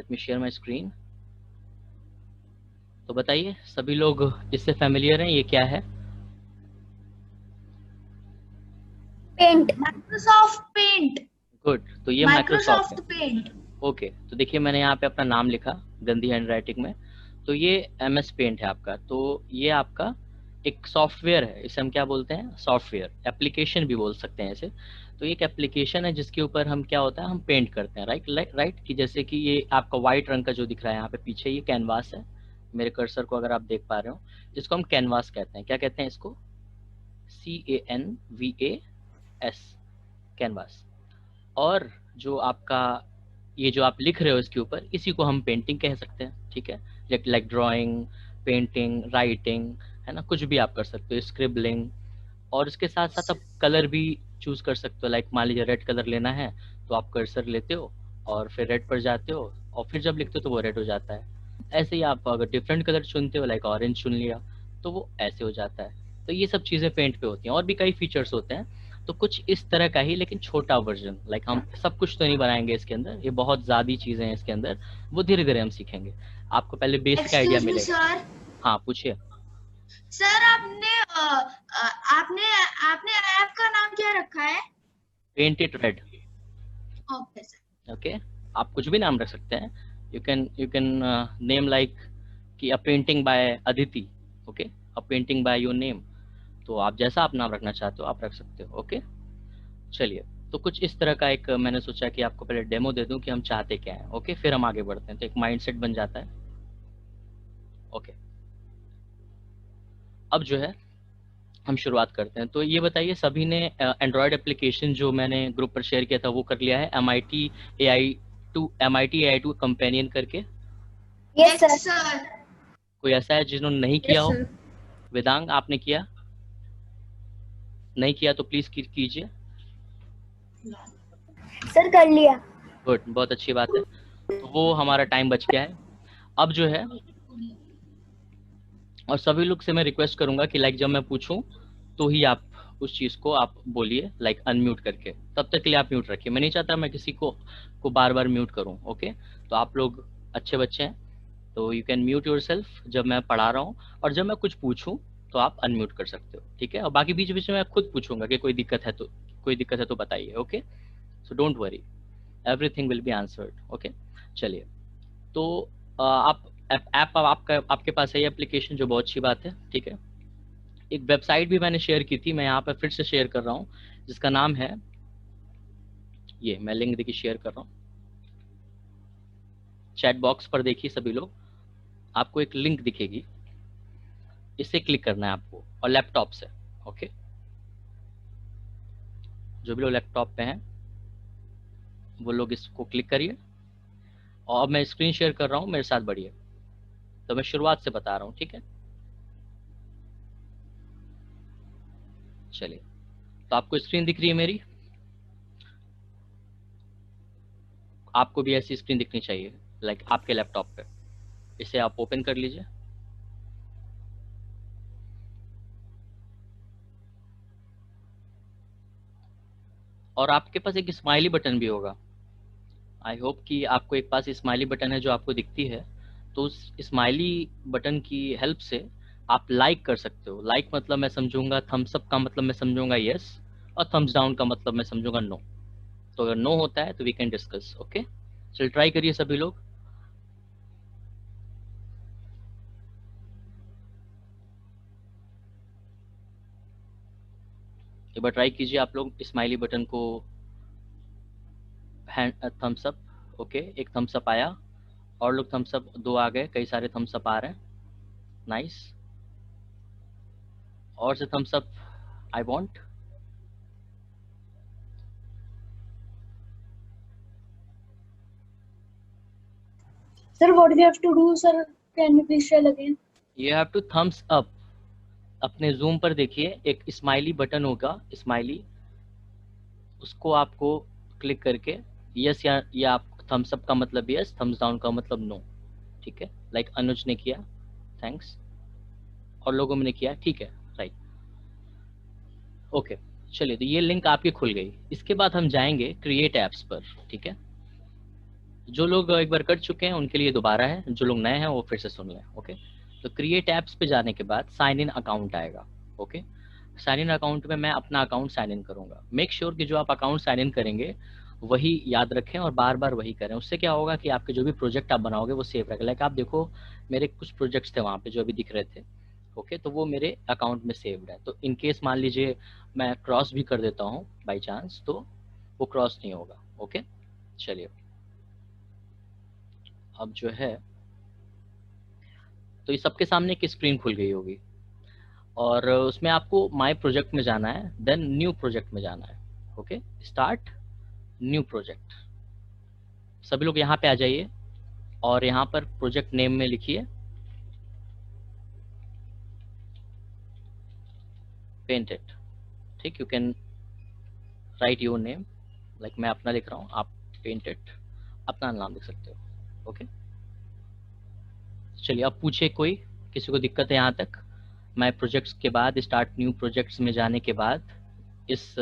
Let me share my screen. तो बताइए सभी लोग इससे फैमिलियर हैं, ये क्या है? पेंट। Microsoft paint. गुड, तो ये माइक्रोसॉफ्ट है। Microsoft paint. ओके, तो देखिए मैंने यहाँ पे अपना नाम लिखा गंदी हैंड राइटिंग में। तो ये MS पेंट है आपका। तो ये आपका एक सॉफ्टवेयर है, इसे हम क्या बोलते हैं? सॉफ्टवेयर, एप्लीकेशन भी बोल सकते हैं इसे। तो ये एक एप्लीकेशन है जिसके ऊपर हम क्या होता है, हम पेंट करते हैं। राइट कि जैसे कि ये आपका व्हाइट रंग का जो दिख रहा है यहाँ पे पीछे, ये कैनवास है। मेरे कर्सर को अगर आप देख पा रहे हो, जिसको हम कैनवास कहते हैं। क्या कहते हैं इसको? CANVAS, canvas. और जो आपका ये जो आप लिख रहे हो इसके ऊपर, इसी को हम पेंटिंग कह सकते हैं। ठीक है, लाइक ड्राइंग, पेंटिंग, राइटिंग, है ना, कुछ भी आप कर सकते हो, स्क्रिबलिंग। और इसके साथ साथ आप कलर भी चूज कर सकते हो। लाइक मान लीजिए रेड कलर लेना है तो आप कर्सर लेते हो और फिर रेड पर जाते हो, और फिर जब लिखते हो तो वो रेड हो जाता है। ऐसे ही आप अगर डिफरेंट कलर चुनते हो, लाइक ऑरेंज चुन लिया, तो वो ऐसे हो जाता है। तो ये सब चीज़ें पेंट पे होती हैं। और भी कई फीचर्स होते हैं। तो कुछ इस तरह का ही, लेकिन छोटा वर्जन। लाइक हम सब कुछ तो नहीं बनाएंगे इसके अंदर, ये बहुत ज़्यादा चीज़ें हैं इसके अंदर, वो धीरे धीरे हम सीखेंगे। आपको पहले बेसिक आइडिया एक्सक्यूज मी मिलेगा। सर। हाँ पूछिए। सर आपने आपने ऐप का नाम क्या रखा है? Paint it red. Okay sir. Okay, आप कुछ भी नाम रख सकते हैं। यू कैन नेम लाइक कि अ painting bye Aditi. Okay, a painting by your name. तो आप जैसा आप नाम रखना चाहते हो आप रख सकते हो। ओके, चलिए। तो कुछ इस तरह का एक मैंने सोचा कि आपको पहले डेमो दे दूं कि हम चाहते क्या हैं। ओके, फिर हम आगे बढ़ते हैं, तो एक माइंडसेट बन जाता है। ओके, अब जो है हम शुरुआत करते हैं। तो ये बताइए सभी ने एंड्रॉयड एप्लीकेशन जो मैंने ग्रुप पर शेयर किया था वो कर लिया है? MIT AI2 कंपेनियन करके। Yes sir. सर। कोई ऐसा है जिन्होंने नहीं किया हो? वेदांग, आपने किया? नहीं किया तो प्लीज कीजिए। सर कर लिया। गुड, बहुत अच्छी बात है। तो वो हमारा टाइम बच गया है। अब जो है, और सभी लोग से मैं रिक्वेस्ट करूंगा कि लाइक जब मैं पूछूं तो ही आप उस चीज को आप बोलिए, लाइक अनम्यूट करके। तब तक के लिए आप म्यूट रखिए। मैं नहीं चाहता मैं किसी को बार बार म्यूट करूं। ओके, तो आप लोग अच्छे बच्चे हैं, तो यू कैन म्यूट योरसेल्फ जब मैं पढ़ा रहा हूँ। और जब मैं कुछ पूछूं तो आप अनम्यूट कर सकते हो। ठीक है, और बाकी बीच बीच में मैं खुद पूछूंगा कि कोई दिक्कत है तो बताइए। Okay, so don't worry, everything will be answered. Okay, चलिए। तो आप ऐप आपके पास है ये एप्लीकेशन, जो बहुत अच्छी बात है। ठीक है, एक वेबसाइट भी मैंने शेयर की थी, मैं यहाँ पर फिर से शेयर कर रहा हूँ, जिसका नाम है ये। मैं लिंक देखिए शेयर कर रहा हूँ चैट बॉक्स पर। देखिए सभी लोग, आपको एक लिंक दिखेगी, इसे क्लिक करना है आपको, और लैपटॉप से। ओके, जो भी लोग लैपटॉप पे हैं वो लोग इसको क्लिक करिए। और अब मैं स्क्रीन शेयर कर रहा हूँ, मेरे साथ बढ़िए। तो मैं शुरुआत से बता रहा हूँ, ठीक है? चलिए, तो आपको स्क्रीन दिख रही है मेरी? आपको भी ऐसी स्क्रीन दिखनी चाहिए, लाइक आपके लैपटॉप पे। इसे आप ओपन कर लीजिए। और आपके पास एक स्माइली बटन भी होगा। आई होप कि आपको एक पास स्माइली बटन है जो आपको दिखती है। तो उस स्माइली बटन की हेल्प से आप लाइक कर सकते हो। लाइक मतलब मैं समझूंगा, थम्स अप का मतलब मैं समझूंगा यस, और थम्स डाउन का मतलब मैं समझूंगा नो। तो अगर नो होता है तो वी कैन डिस्कस। ओके, चल ट्राई करिए सभी लोग। एक बार ट्राई कीजिए आप लोग स्माइली बटन को, हैंड थम्स अप। ओके, एक थम्स अप आया, और लोग थम्स अप, दो आ गए, कई सारे थम्स अप आ रहे हैं। नाइस, और से thumbs up I want. Sir what we have to do sir, can you please tell again? You have to thumbs up. अपने जूम पर देखिए, एक स्माइली बटन होगा, स्माइली, उसको आपको क्लिक करके यस या आप थम्स अप का मतलब यस, थम्स डाउन का मतलब नो। ठीक है, लाइक अनुज ने किया, थैंक्स, और लोगों ने किया, ठीक है, राइट। ओके, चलिए, तो ये लिंक आपकी खुल गई। इसके बाद हम जाएंगे क्रिएट एप्स पर। ठीक है, जो लोग एक बार कर चुके हैं उनके लिए दोबारा है, जो लोग नए हैं वो फिर से सुन लें। ओके, तो क्रिएट ऐप्स पे जाने के बाद साइन इन अकाउंट आएगा। ओके, साइन इन अकाउंट में मैं अपना अकाउंट साइन इन करूंगा। मेक श्योर कि जो आप अकाउंट साइन इन करेंगे वही याद रखें और बार बार वही करें। उससे क्या होगा कि आपके जो भी प्रोजेक्ट आप बनाओगे वो सेव रहेगा। लाइक आप देखो, मेरे कुछ प्रोजेक्ट्स थे वहाँ पे जो अभी दिख रहे थे। ओके, तो वो मेरे अकाउंट में सेव्ड है। तो इन केस मान लीजिए मैं क्रॉस भी कर देता हूँ बाई चांस, तो वो क्रॉस नहीं होगा। ओके, चलिए अब जो है, तो ये सबके सामने एक स्क्रीन खुल गई होगी और उसमें आपको माय प्रोजेक्ट में जाना है, देन न्यू प्रोजेक्ट में जाना है। Okay, start new project. सभी लोग यहाँ पे आ जाइए और यहाँ पर प्रोजेक्ट नेम में लिखिए पेंट इट। ठीक, you can write your name, like मैं अपना लिख रहा हूँ, आप पेंट इट अपना नाम लिख सकते हो। ओके, चलिए अब पूछे कोई, किसी को दिक्कत है यहाँ तक? माय प्रोजेक्ट्स के बाद स्टार्ट न्यू प्रोजेक्ट्स में जाने के बाद इस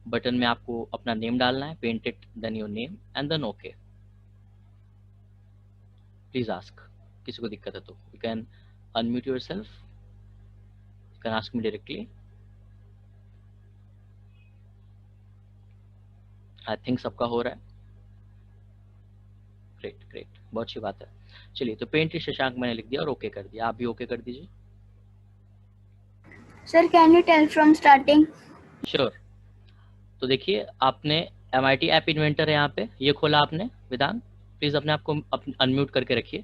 बटन में आपको अपना नेम डालना है, paint it then your name and then okay. Please ask, किसी को दिक्कत है तो you can unmute yourself, you can ask me directly. I think सबका हो रहा है। ग्रेट ग्रेट, बहुत अच्छी बात है। चलिए, तो पेंट इट शशांक मैंने लिख दिया और ओके कर दिया, आप भी ओके कर दीजिए। Sir, can you tell from starting? Sure. तो देखिए, आपने MIT ऐप इन्वेंटर है यहाँ पे, ये खोला आपने विधान, प्लीज अपने आप को अनम्यूट करके रखिए।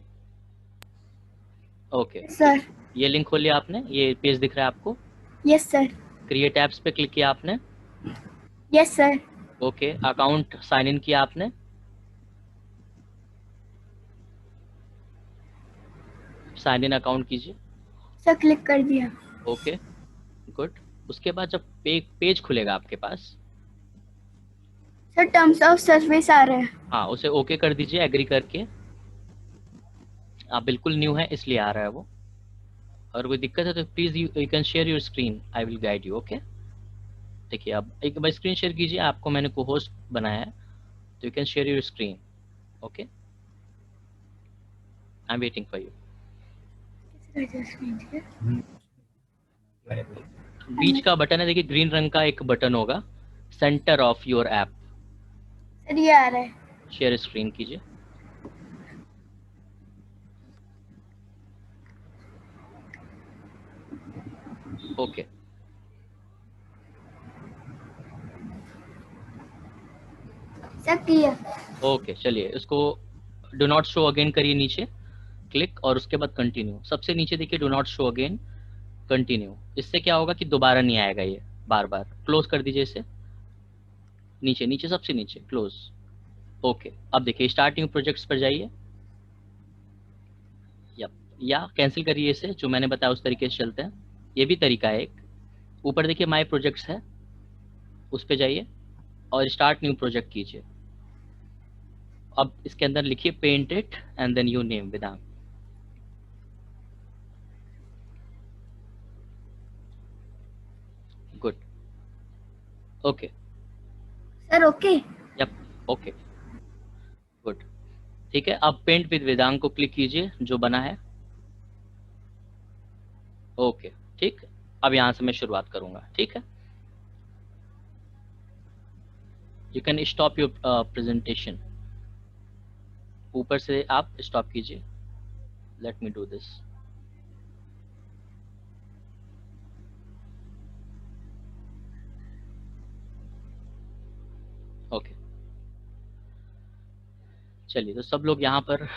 Okay Sir. ये लिंक खोल लिया आपने, ये पेज दिख रहा है आपको। Yes, sir. क्रिएट ऐप्स पे क्लिक किया आपने। Yes, sir. Okay, account sign in किया आपने। साइन इन अकाउंट कीजिए। Sir, click कर दिया. Okay good. उसके बाद जब पेज खुलेगा आपके पास, Sir, terms of service आ रहा है. हाँ उसे ओके कर दीजिए एग्री करके। आप बिल्कुल न्यू है इसलिए आ रहा है वो। अगर कोई दिक्कत है तो please you can share your screen, I will guide you. Okay, देखिए अब एक बार स्क्रीन शेयर कीजिए, आपको मैंने को होस्ट बनाया है तो you can share your screen. Okay, I am waiting for you. बीच का बटन है, देखिए ग्रीन रंग का एक बटन होगा, centre of your app. Sir, ये आ रहा है. शेयर स्क्रीन कीजिए। Okay, Sir, clear. ओके चलिए इसको डू नॉट शो अगेन करिए, नीचे क्लिक और उसके बाद कंटिन्यू। सबसे नीचे देखिए do not show again, continue. इससे क्या होगा कि दोबारा नहीं आएगा ये बार बार। क्लोज कर दीजिए इसे, नीचे नीचे सबसे नीचे क्लोज। ओके, अब देखिए स्टार्ट न्यू प्रोजेक्ट्स पर जाइए या कैंसिल करिए इसे, जो मैंने बताया उस तरीके से चलते हैं। ये भी तरीका है एक। ऊपर देखिए माय प्रोजेक्ट्स है, उस पर जाइए और स्टार्ट न्यू प्रोजेक्ट कीजिए। अब इसके अंदर लिखिए paint it and then you name Vidhan. Good, okay. Sir, okay. Yup, okay good. ठीक है, अब पेंट विद वेदांग को क्लिक कीजिए जो बना है। ओके ठीक, अब यहां से मैं शुरुआत करूंगा। ठीक है, you can stop your presentation. ऊपर से आप स्टॉप कीजिए। Let me do this. Okay, चलिए तो सब लोग यहाँ पर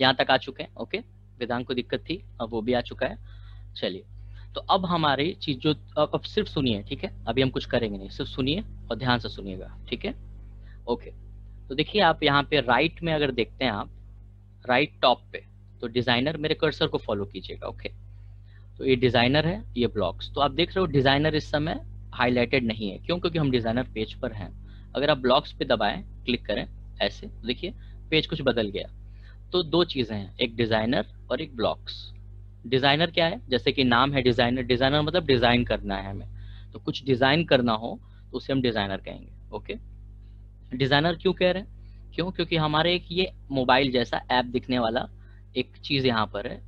यहाँ तक आ चुके हैं। ओके, वेदांग को दिक्कत थी, अब वो भी आ चुका है। चलिए, तो अब हमारी चीज जो अब सिर्फ सुनिए, ठीक है, अभी हम कुछ करेंगे नहीं, सिर्फ सुनिए और ध्यान से सुनिएगा। ठीक है, ओके। तो देखिए आप यहाँ पे राइट में अगर देखते हैं आप, राइट टॉप पे, तो डिजाइनर, मेरे कर्सर को फॉलो कीजिएगा। ओके, तो ये डिजाइनर है, ये ब्लॉक्स। तो आप देख रहे हो डिजाइनर इस समय हाईलाइटेड नहीं है, क्यों? क्योंकि हम डिजाइनर पेज पर हैं। अगर आप ब्लॉक्स पे दबाएं, क्लिक करें ऐसे, तो देखिए पेज कुछ बदल गया। तो दो चीजें हैं, एक डिजाइनर और एक ब्लॉक्स। डिजाइनर क्या है? जैसे कि नाम है डिजाइनर, डिजाइनर मतलब डिजाइन करना है हमें, तो कुछ डिजाइन करना हो तो उसे हम डिजाइनर कहेंगे। ओके, डिजाइनर क्यों कह रहे हैं? क्यों? क्योंकि हमारे एक ये मोबाइल जैसा ऐप दिखने वाला एक चीज यहाँ पर है,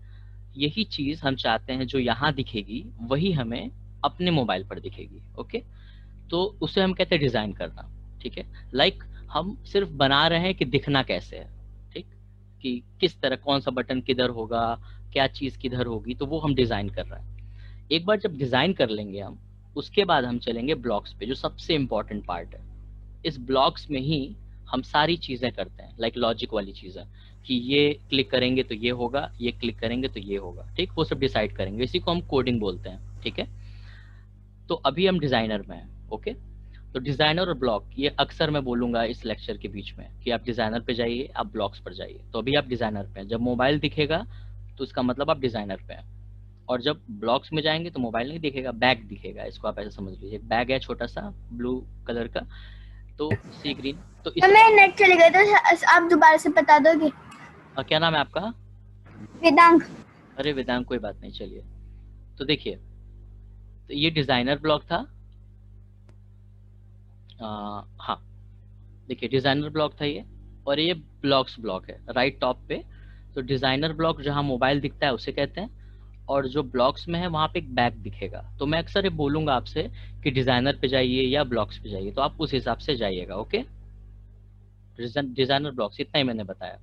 यही चीज हम चाहते हैं जो यहाँ दिखेगी वही हमें अपने मोबाइल पर दिखेगी। ओके, तो उसे हम कहते हैं डिजाइन करना। ठीक है, लाइक हम सिर्फ बना रहे हैं कि दिखना कैसे है, ठीक, कि किस तरह, कौन सा बटन किधर होगा, क्या चीज किधर होगी, तो वो हम डिजाइन कर रहे हैं। एक बार जब डिजाइन कर लेंगे हम, उसके बाद हम चलेंगे ब्लॉक्स पे, जो सबसे इंपॉर्टेंट पार्ट है। इस ब्लॉक्स में ही हम सारी चीजें करते हैं, लाइक लॉजिक वाली चीजें, कि ये क्लिक करेंगे तो ये होगा, ये क्लिक करेंगे तो ये होगा, ठीक, वो सब डिसाइड करेंगे। इसी को हम कोडिंग बोलते हैं। ठीक है, तो अभी हम डिजाइनर में हैं। ओके, तो डिजाइनर और ब्लॉक, ये अक्सर मैं बोलूंगा इस लेक्चर के बीच में कि आप डिजाइनर पे जाइए, आप ब्लॉक्स पर जाइए। तो अभी आप डिजाइनर पे हैं, जब मोबाइल दिखेगा तो इसका मतलब आप डिजाइनर पे हैं, और जब ब्लॉक्स में जाएंगे तो मोबाइल नहीं दिखेगा, बैग दिखेगा। इसको आप ऐसे समझ लीजिए, बैग है छोटा सा ब्लू कलर का, तो सी ग्रीन। तो इस मैं नेट चले गए तो आप दोबारा से बता दोगे? क्या नाम है आपका? वेदांग। अरे वेदांग, कोई बात नहीं, चलिए। तो देखिए, तो ये डिजाइनर ब्लॉक था। हाँ, देखिए डिजाइनर ब्लॉक था ये, और ये ब्लॉक्स ब्लॉक है राइट टॉप पे। तो डिजाइनर ब्लॉक जहाँ मोबाइल दिखता है उसे कहते हैं, और जो ब्लॉक्स में है वहां पे एक बैग दिखेगा। तो मैं अक्सर ये बोलूंगा आपसे कि डिजाइनर पे जाइए या ब्लॉक्स पे जाइए, तो आप उस हिसाब से जाइएगा। ओके, डिजाइनर ब्लॉक्स, इतना ही मैंने बताया।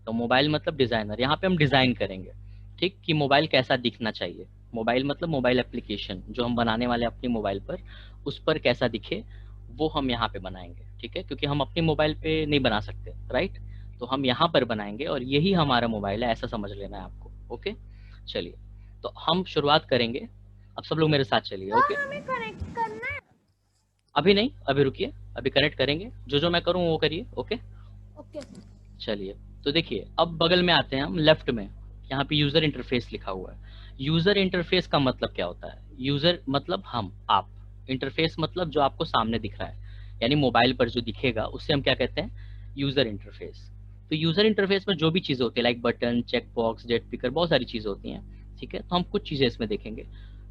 तो मोबाइल मतलब डिजाइनर, यहाँ पे हम डिजाइन करेंगे, ठीक, कि मोबाइल कैसा दिखना चाहिए। मोबाइल मतलब मोबाइल एप्लीकेशन जो हम बनाने वाले अपने मोबाइल पर, उस पर कैसा दिखे वो हम यहाँ पे बनाएंगे। ठीक है, क्योंकि हम अपने मोबाइल पे नहीं बना सकते, राइट, तो हम यहाँ पर बनाएंगे, और यही हमारा मोबाइल है, ऐसा समझ लेना है आपको। ओके, चलिए, तो हम शुरुआत करेंगे। अब सब लोग मेरे साथ चलिए। ओके, हमें कनेक्ट करना है। अभी नहीं, अभी रुकिए, अभी कनेक्ट करेंगे, जो मैं करूँ वो करिए। Okay, okay. चलिए, तो देखिए अब बगल में आते हैं हम, लेफ्ट में, यहाँ पे यूजर इंटरफेस लिखा हुआ है। यूजर इंटरफेस का मतलब क्या होता है? यूजर मतलब हम, आप, इंटरफेस मतलब जो आपको सामने दिख रहा है, यानी मोबाइल पर जो दिखेगा उसे हम क्या कहते हैं? User interface. तो यूजर इंटरफेस में जो भी चीजें होती है, like button, check box, date picker, बहुत सारी चीजें होती हैं। ठीक है, तो हम कुछ चीजें इसमें देखेंगे।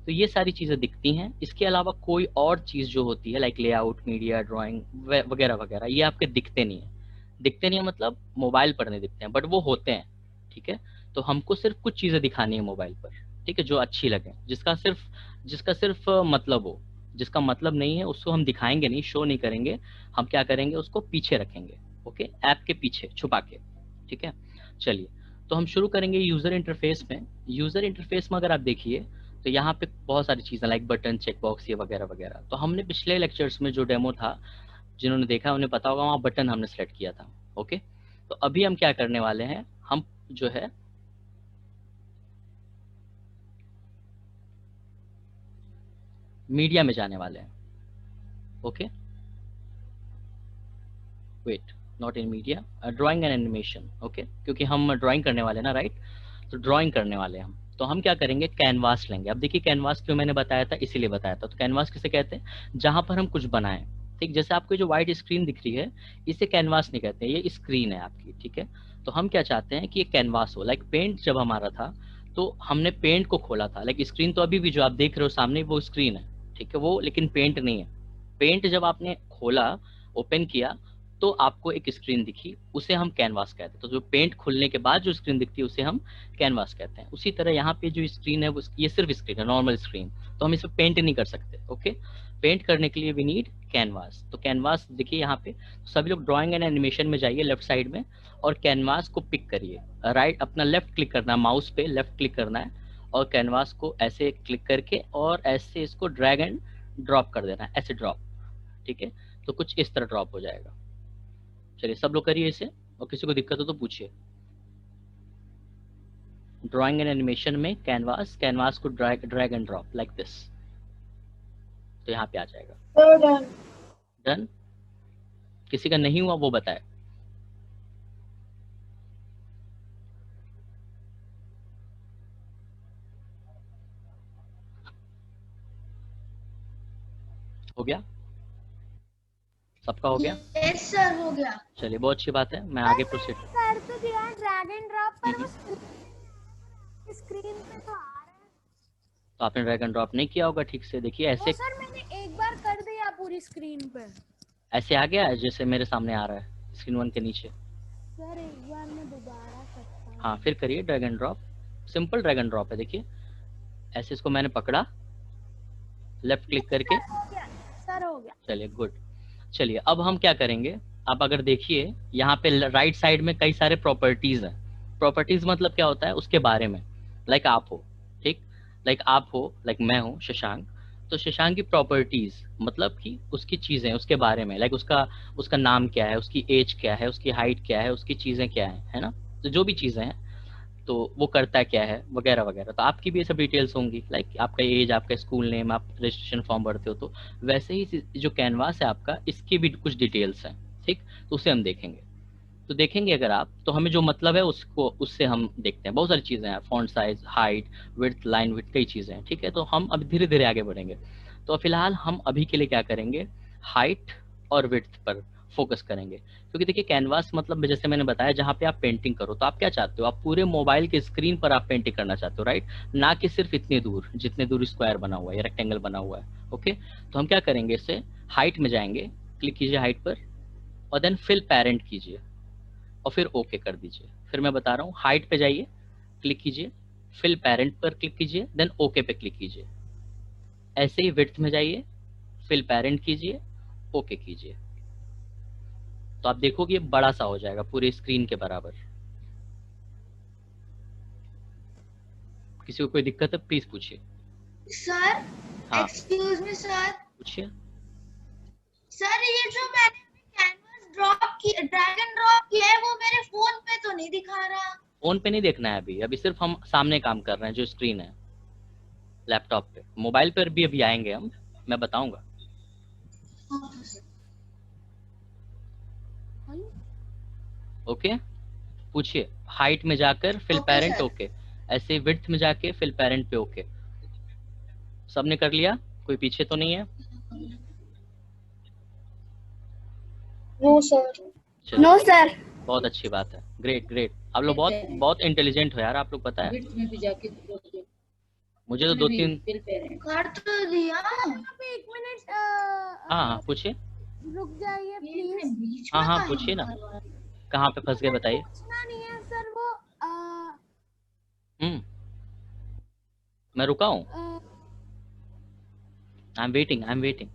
तो ये सारी चीजें दिखती हैं, इसके अलावा कोई और चीज जो होती है, लाइक लेआउट, मीडिया, ड्राइंग वगैरह वगैरह, ये आपके दिखते नहीं है। दिखते नहीं है मतलब मोबाइल पर नहीं दिखते हैं, बट वो होते हैं। ठीक है, तो हमको सिर्फ कुछ चीजें दिखानी है मोबाइल पर, ठीक है, जो अच्छी लगे, जिसका सिर्फ मतलब हो। जिसका मतलब नहीं है उसको हम दिखाएंगे नहीं, शो नहीं करेंगे। हम क्या करेंगे, उसको पीछे रखेंगे। ओके, ऐप के पीछे छुपा के। ठीक है, चलिए, तो हम शुरू करेंगे यूजर इंटरफेस में। यूजर इंटरफेस में अगर आप देखिए तो यहाँ पे बहुत सारी चीजें, लाइक बटन, चेक बॉक्स, ये वगैरह वगैरह। तो हमने पिछले लेक्चर्स में जो डेमो था, जिन्होंने देखा उन्हें पता होगा, वहाँ बटन हमने सेलेक्ट किया था। ओके, तो अभी हम क्या करने वाले हैं, हम जो है मीडिया में जाने वाले हैं। Okay, wait, not in media, drawing and animation. Okay, क्योंकि हम ड्राइंग करने वाले हैं ना, राइट, तो ड्राइंग करने वाले हैं हम। तो हम क्या करेंगे, कैनवास लेंगे। अब देखिए कैनवास क्यों मैंने बताया था, इसीलिए बताया था। तो कैनवास किसे कहते हैं? जहां पर हम कुछ बनाएं। ठीक, जैसे आपको जो व्हाइट स्क्रीन दिख रही है, इसे कैनवास नहीं कहते, ये स्क्रीन है आपकी। ठीक है, तो हम क्या चाहते हैं कि ये कैनवास हो, लाइक पेंट जब हमारा था तो हमने पेंट को खोला था, लाइक स्क्रीन तो अभी भी जो आप देख रहे हो सामने वो स्क्रीन है। ठीक है, वो लेकिन पेंट नहीं है। पेंट जब आपने खोला, ओपन किया, तो आपको एक स्क्रीन दिखी, उसे हम कैनवास कहते हैं। तो जो पेंट खुलने के बाद जो स्क्रीन दिखती है उसे हम कैनवास कहते हैं। उसी तरह यहाँ पे जो स्क्रीन है वो, ये सिर्फ स्क्रीन है, नॉर्मल स्क्रीन, तो हम इसे पेंट नहीं कर सकते। ओके, पेंट करने के लिए वी नीड कैनवास। तो कैनवास देखिए यहाँ पे, सभी लोग ड्राइंग एंड एनिमेशन में जाइए लेफ्ट साइड में, और कैनवास को पिक करिए। राइट, अपना लेफ्ट क्लिक करना है, माउस पे लेफ्ट क्लिक करना है, और कैनवास को ऐसे क्लिक करके और ऐसे इसको ड्रैग एंड ड्रॉप कर देना है, ऐसे ड्रॉप। ठीक है, तो कुछ इस तरह ड्रॉप हो जाएगा। चलिए सब लोग करिए इसे, और किसी को दिक्कत हो तो पूछिए। ड्राइंग एंड एनिमेशन में कैनवास, कैनवास को drag and drop like this, तो यहाँ पे आ जाएगा। डन? किसी का नहीं हुआ वो बताए। हो गया? सबका हो गया? यस सर, हो गया। चलिए बहुत अच्छी बात है, मैं आगे प्रोसीड। कर तो दिया ड्रैग एंड ड्रॉप, पर वो स्क्रीन पे तो आ रहा है। तो आपने ड्रैग एंड ड्रॉप नहीं किया होगा ठीक से, देखिए ऐसे। सर मैंने एक बार कर दिया पूरी स्क्रीन पे। ऐसे आ गया जैसे मेरे सामने आ रहा है, स्क्रीन 1 के नीचे। सर एक बार मैं दोबारा करता हूँ। हाँ फिर करिए drag and drop, simple drag and drop है। देखिए ऐसे इसको मैंने पकड़ा, लेफ्ट क्लिक करके, सर हो गया, सर हो गया। चलिए गुड। चलिए अब हम क्या करेंगे, आप अगर देखिए यहाँ पे राइट साइड में कई सारे प्रॉपर्टीज हैं। प्रॉपर्टीज मतलब क्या होता है, उसके बारे में। लाइक आप हो, ठीक, लाइक आप हो, लाइक मैं हूँ शशांक, तो शशांक की प्रॉपर्टीज मतलब कि उसकी चीजें, उसके बारे में, लाइक उसका उसका नाम क्या है, उसकी एज क्या है, उसकी हाइट क्या है, उसकी चीजें क्या है ना, तो जो भी चीजें हैं, तो वो करता क्या है वगैरह वगैरह। तो आपकी भी ये सब डिटेल्स होंगी, लाइक आपका एज, आपका स्कूल नेम, आप रजिस्ट्रेशन फॉर्म भरते हो, तो वैसे ही जो कैनवास है आपका, इसकी भी कुछ डिटेल्स हैं, ठीक, तो उसे हम देखेंगे। तो देखेंगे अगर आप, तो हमें जो मतलब है उसको, उससे हम देखते हैं। बहुत सारी चीजें हैं, font size, height, width, line width, कई चीजें हैं, ठीक है। तो हम अब धीरे धीरे आगे बढ़ेंगे। तो फिलहाल हम अभी के लिए क्या करेंगे, हाइट और विड्थ पर फोकस करेंगे। क्योंकि देखिए कैनवास मतलब जैसे मैंने बताया, जहाँ पे आप पेंटिंग करो, तो आप क्या चाहते हो, आप पूरे मोबाइल के स्क्रीन पर आप पेंटिंग करना चाहते हो, राइट, ना कि सिर्फ इतनी दूर जितने दूर स्क्वायर बना हुआ है या रेक्टेंगल बना हुआ है। ओके, तो हम क्या करेंगे, इससे हाइट में जाएंगे, क्लिक कीजिए हाइट पर, और देन फिल पेरेंट कीजिए, और फिर ओके कर दीजिए। फिर मैं बता रहा हूँ, हाइट पे जाइए, क्लिक कीजिए, फिल पेरेंट पर क्लिक कीजिए, देन ओके पे क्लिक कीजिए। ऐसे ही विड्थ में जाइए, फिल पेरेंट कीजिए, ओके कीजिए, तो आप देखोगे ये बड़ा सा हो जाएगा, पूरे स्क्रीन के बराबर। किसी को कोई दिक्कत है प्लीज पूछिए। सर हाँ एक्सक्यूज मी सर, पूछिए। सर ये जो मैंने कैनवास ड्रैग एंड ड्रॉप किया है, वो मेरे फोन पे तो नहीं दिखा रहा। फोन पे नहीं देखना है अभी, अभी सिर्फ हम सामने काम कर रहे हैं, जो स्क्रीन है लैपटॉप पे। मोबाइल पर भी अभी आएंगे हम, मैं बताऊंगा। ओके, पूछिए। हाइट में जाकर fill okay parent, sir. Okay. ऐसे विड्थ में जाके फिल पेरेंट पे ओके। सबने कर लिया, कोई पीछे तो नहीं है? No sir. चलिए नो सर। बहुत अच्छी बात है, ग्रेट ग्रेट। आप लोग बहुत बहुत इंटेलिजेंट हो यार, आप लोग, पता है में भी जाके मुझे तो दो तीन। कर तो दिया। एक मिनट हाँ हाँ पूछिए। रुक जाइए प्लीज। बीच हाँ में हाँ काहे पूछिए ना, करवा रहे? कहाँ पे फंस गए बताइए। पूछना नहीं है सर, वो मैं रुका हूँ, uh, I am waiting, I am waiting,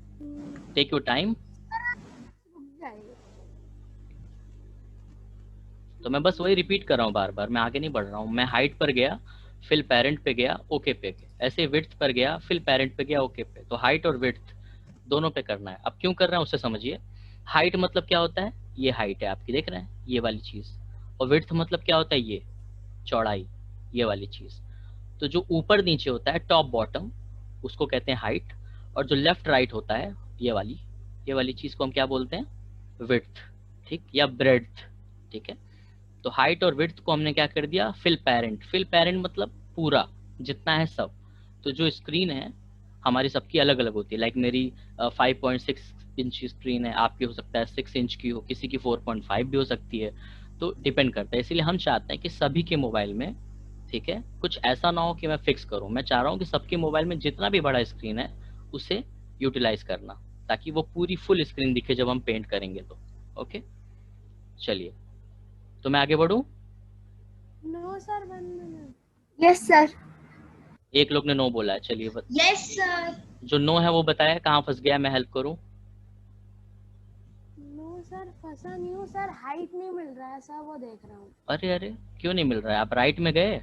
take your time. रुक जाइए। तो मैं बस वही रिपीट कर रहा हूँ बार बार, मैं आगे नहीं बढ़ रहा हूँ। मैं हाइट पर गया, फिल पेरेंट पे गया, ओके पे गया। ऐसे विड्थ पर गया, फिल पेरेंट पे गया, ओके पे। तो हाइट और विड्थ दोनों पे करना है। अब क्यों कर रहे हैं उससे समझिए। हाइट मतलब क्या होता है, ये हाइट है आपकी, देख रहे हैं ये वाली चीज। और विड्थ मतलब क्या होता है, ये चौड़ाई, ये वाली चीज। तो जो ऊपर नीचे होता है, टॉप बॉटम, उसको कहते हैं हाइट। और जो लेफ्ट राइट होता है, ये वाली चीज को हम क्या बोलते हैं, विड्थ, ठीक, या ब्रेड्थ, ठीक है। तो हाइट और विड्थ को हमने क्या कर दिया, फिल पेरेंट। फिल पेरेंट मतलब पूरा, जितना है सब। तो जो स्क्रीन है हमारी सबकी अलग अलग होती है, लाइक मेरी 5.6 इंच स्क्रीन है, आपकी हो सकता है 6 इंच की हो, किसी की 4.5 भी हो सकती है, तो डिपेंड करता है। इसीलिए हम चाहते हैं कि सभी के मोबाइल में, ठीक है, कुछ ऐसा ना हो कि मैं फिक्स करूं। मैं चाह रहा हूं कि सबके मोबाइल में जितना भी बड़ा स्क्रीन है उसे यूटिलाइज करना, ताकि वो पूरी फुल स्क्रीन दिखे जब हम पेंट करेंगे तो। ओके चलिए, तो मैं आगे बढ़ूं। No sir, 1 minute. Yes sir. एक लोग ने नो बोला है, चलिए यस सर। जो नो है वो बताया कहाँ फंस गया, मैं हेल्प करूं। नो सर, फंसा नहीं हूँ सर, हाइट नहीं मिल रहा है सर, वो देख रहा हूँ। अरे अरे क्यों नहीं मिल रहा है, आप राइट में गए,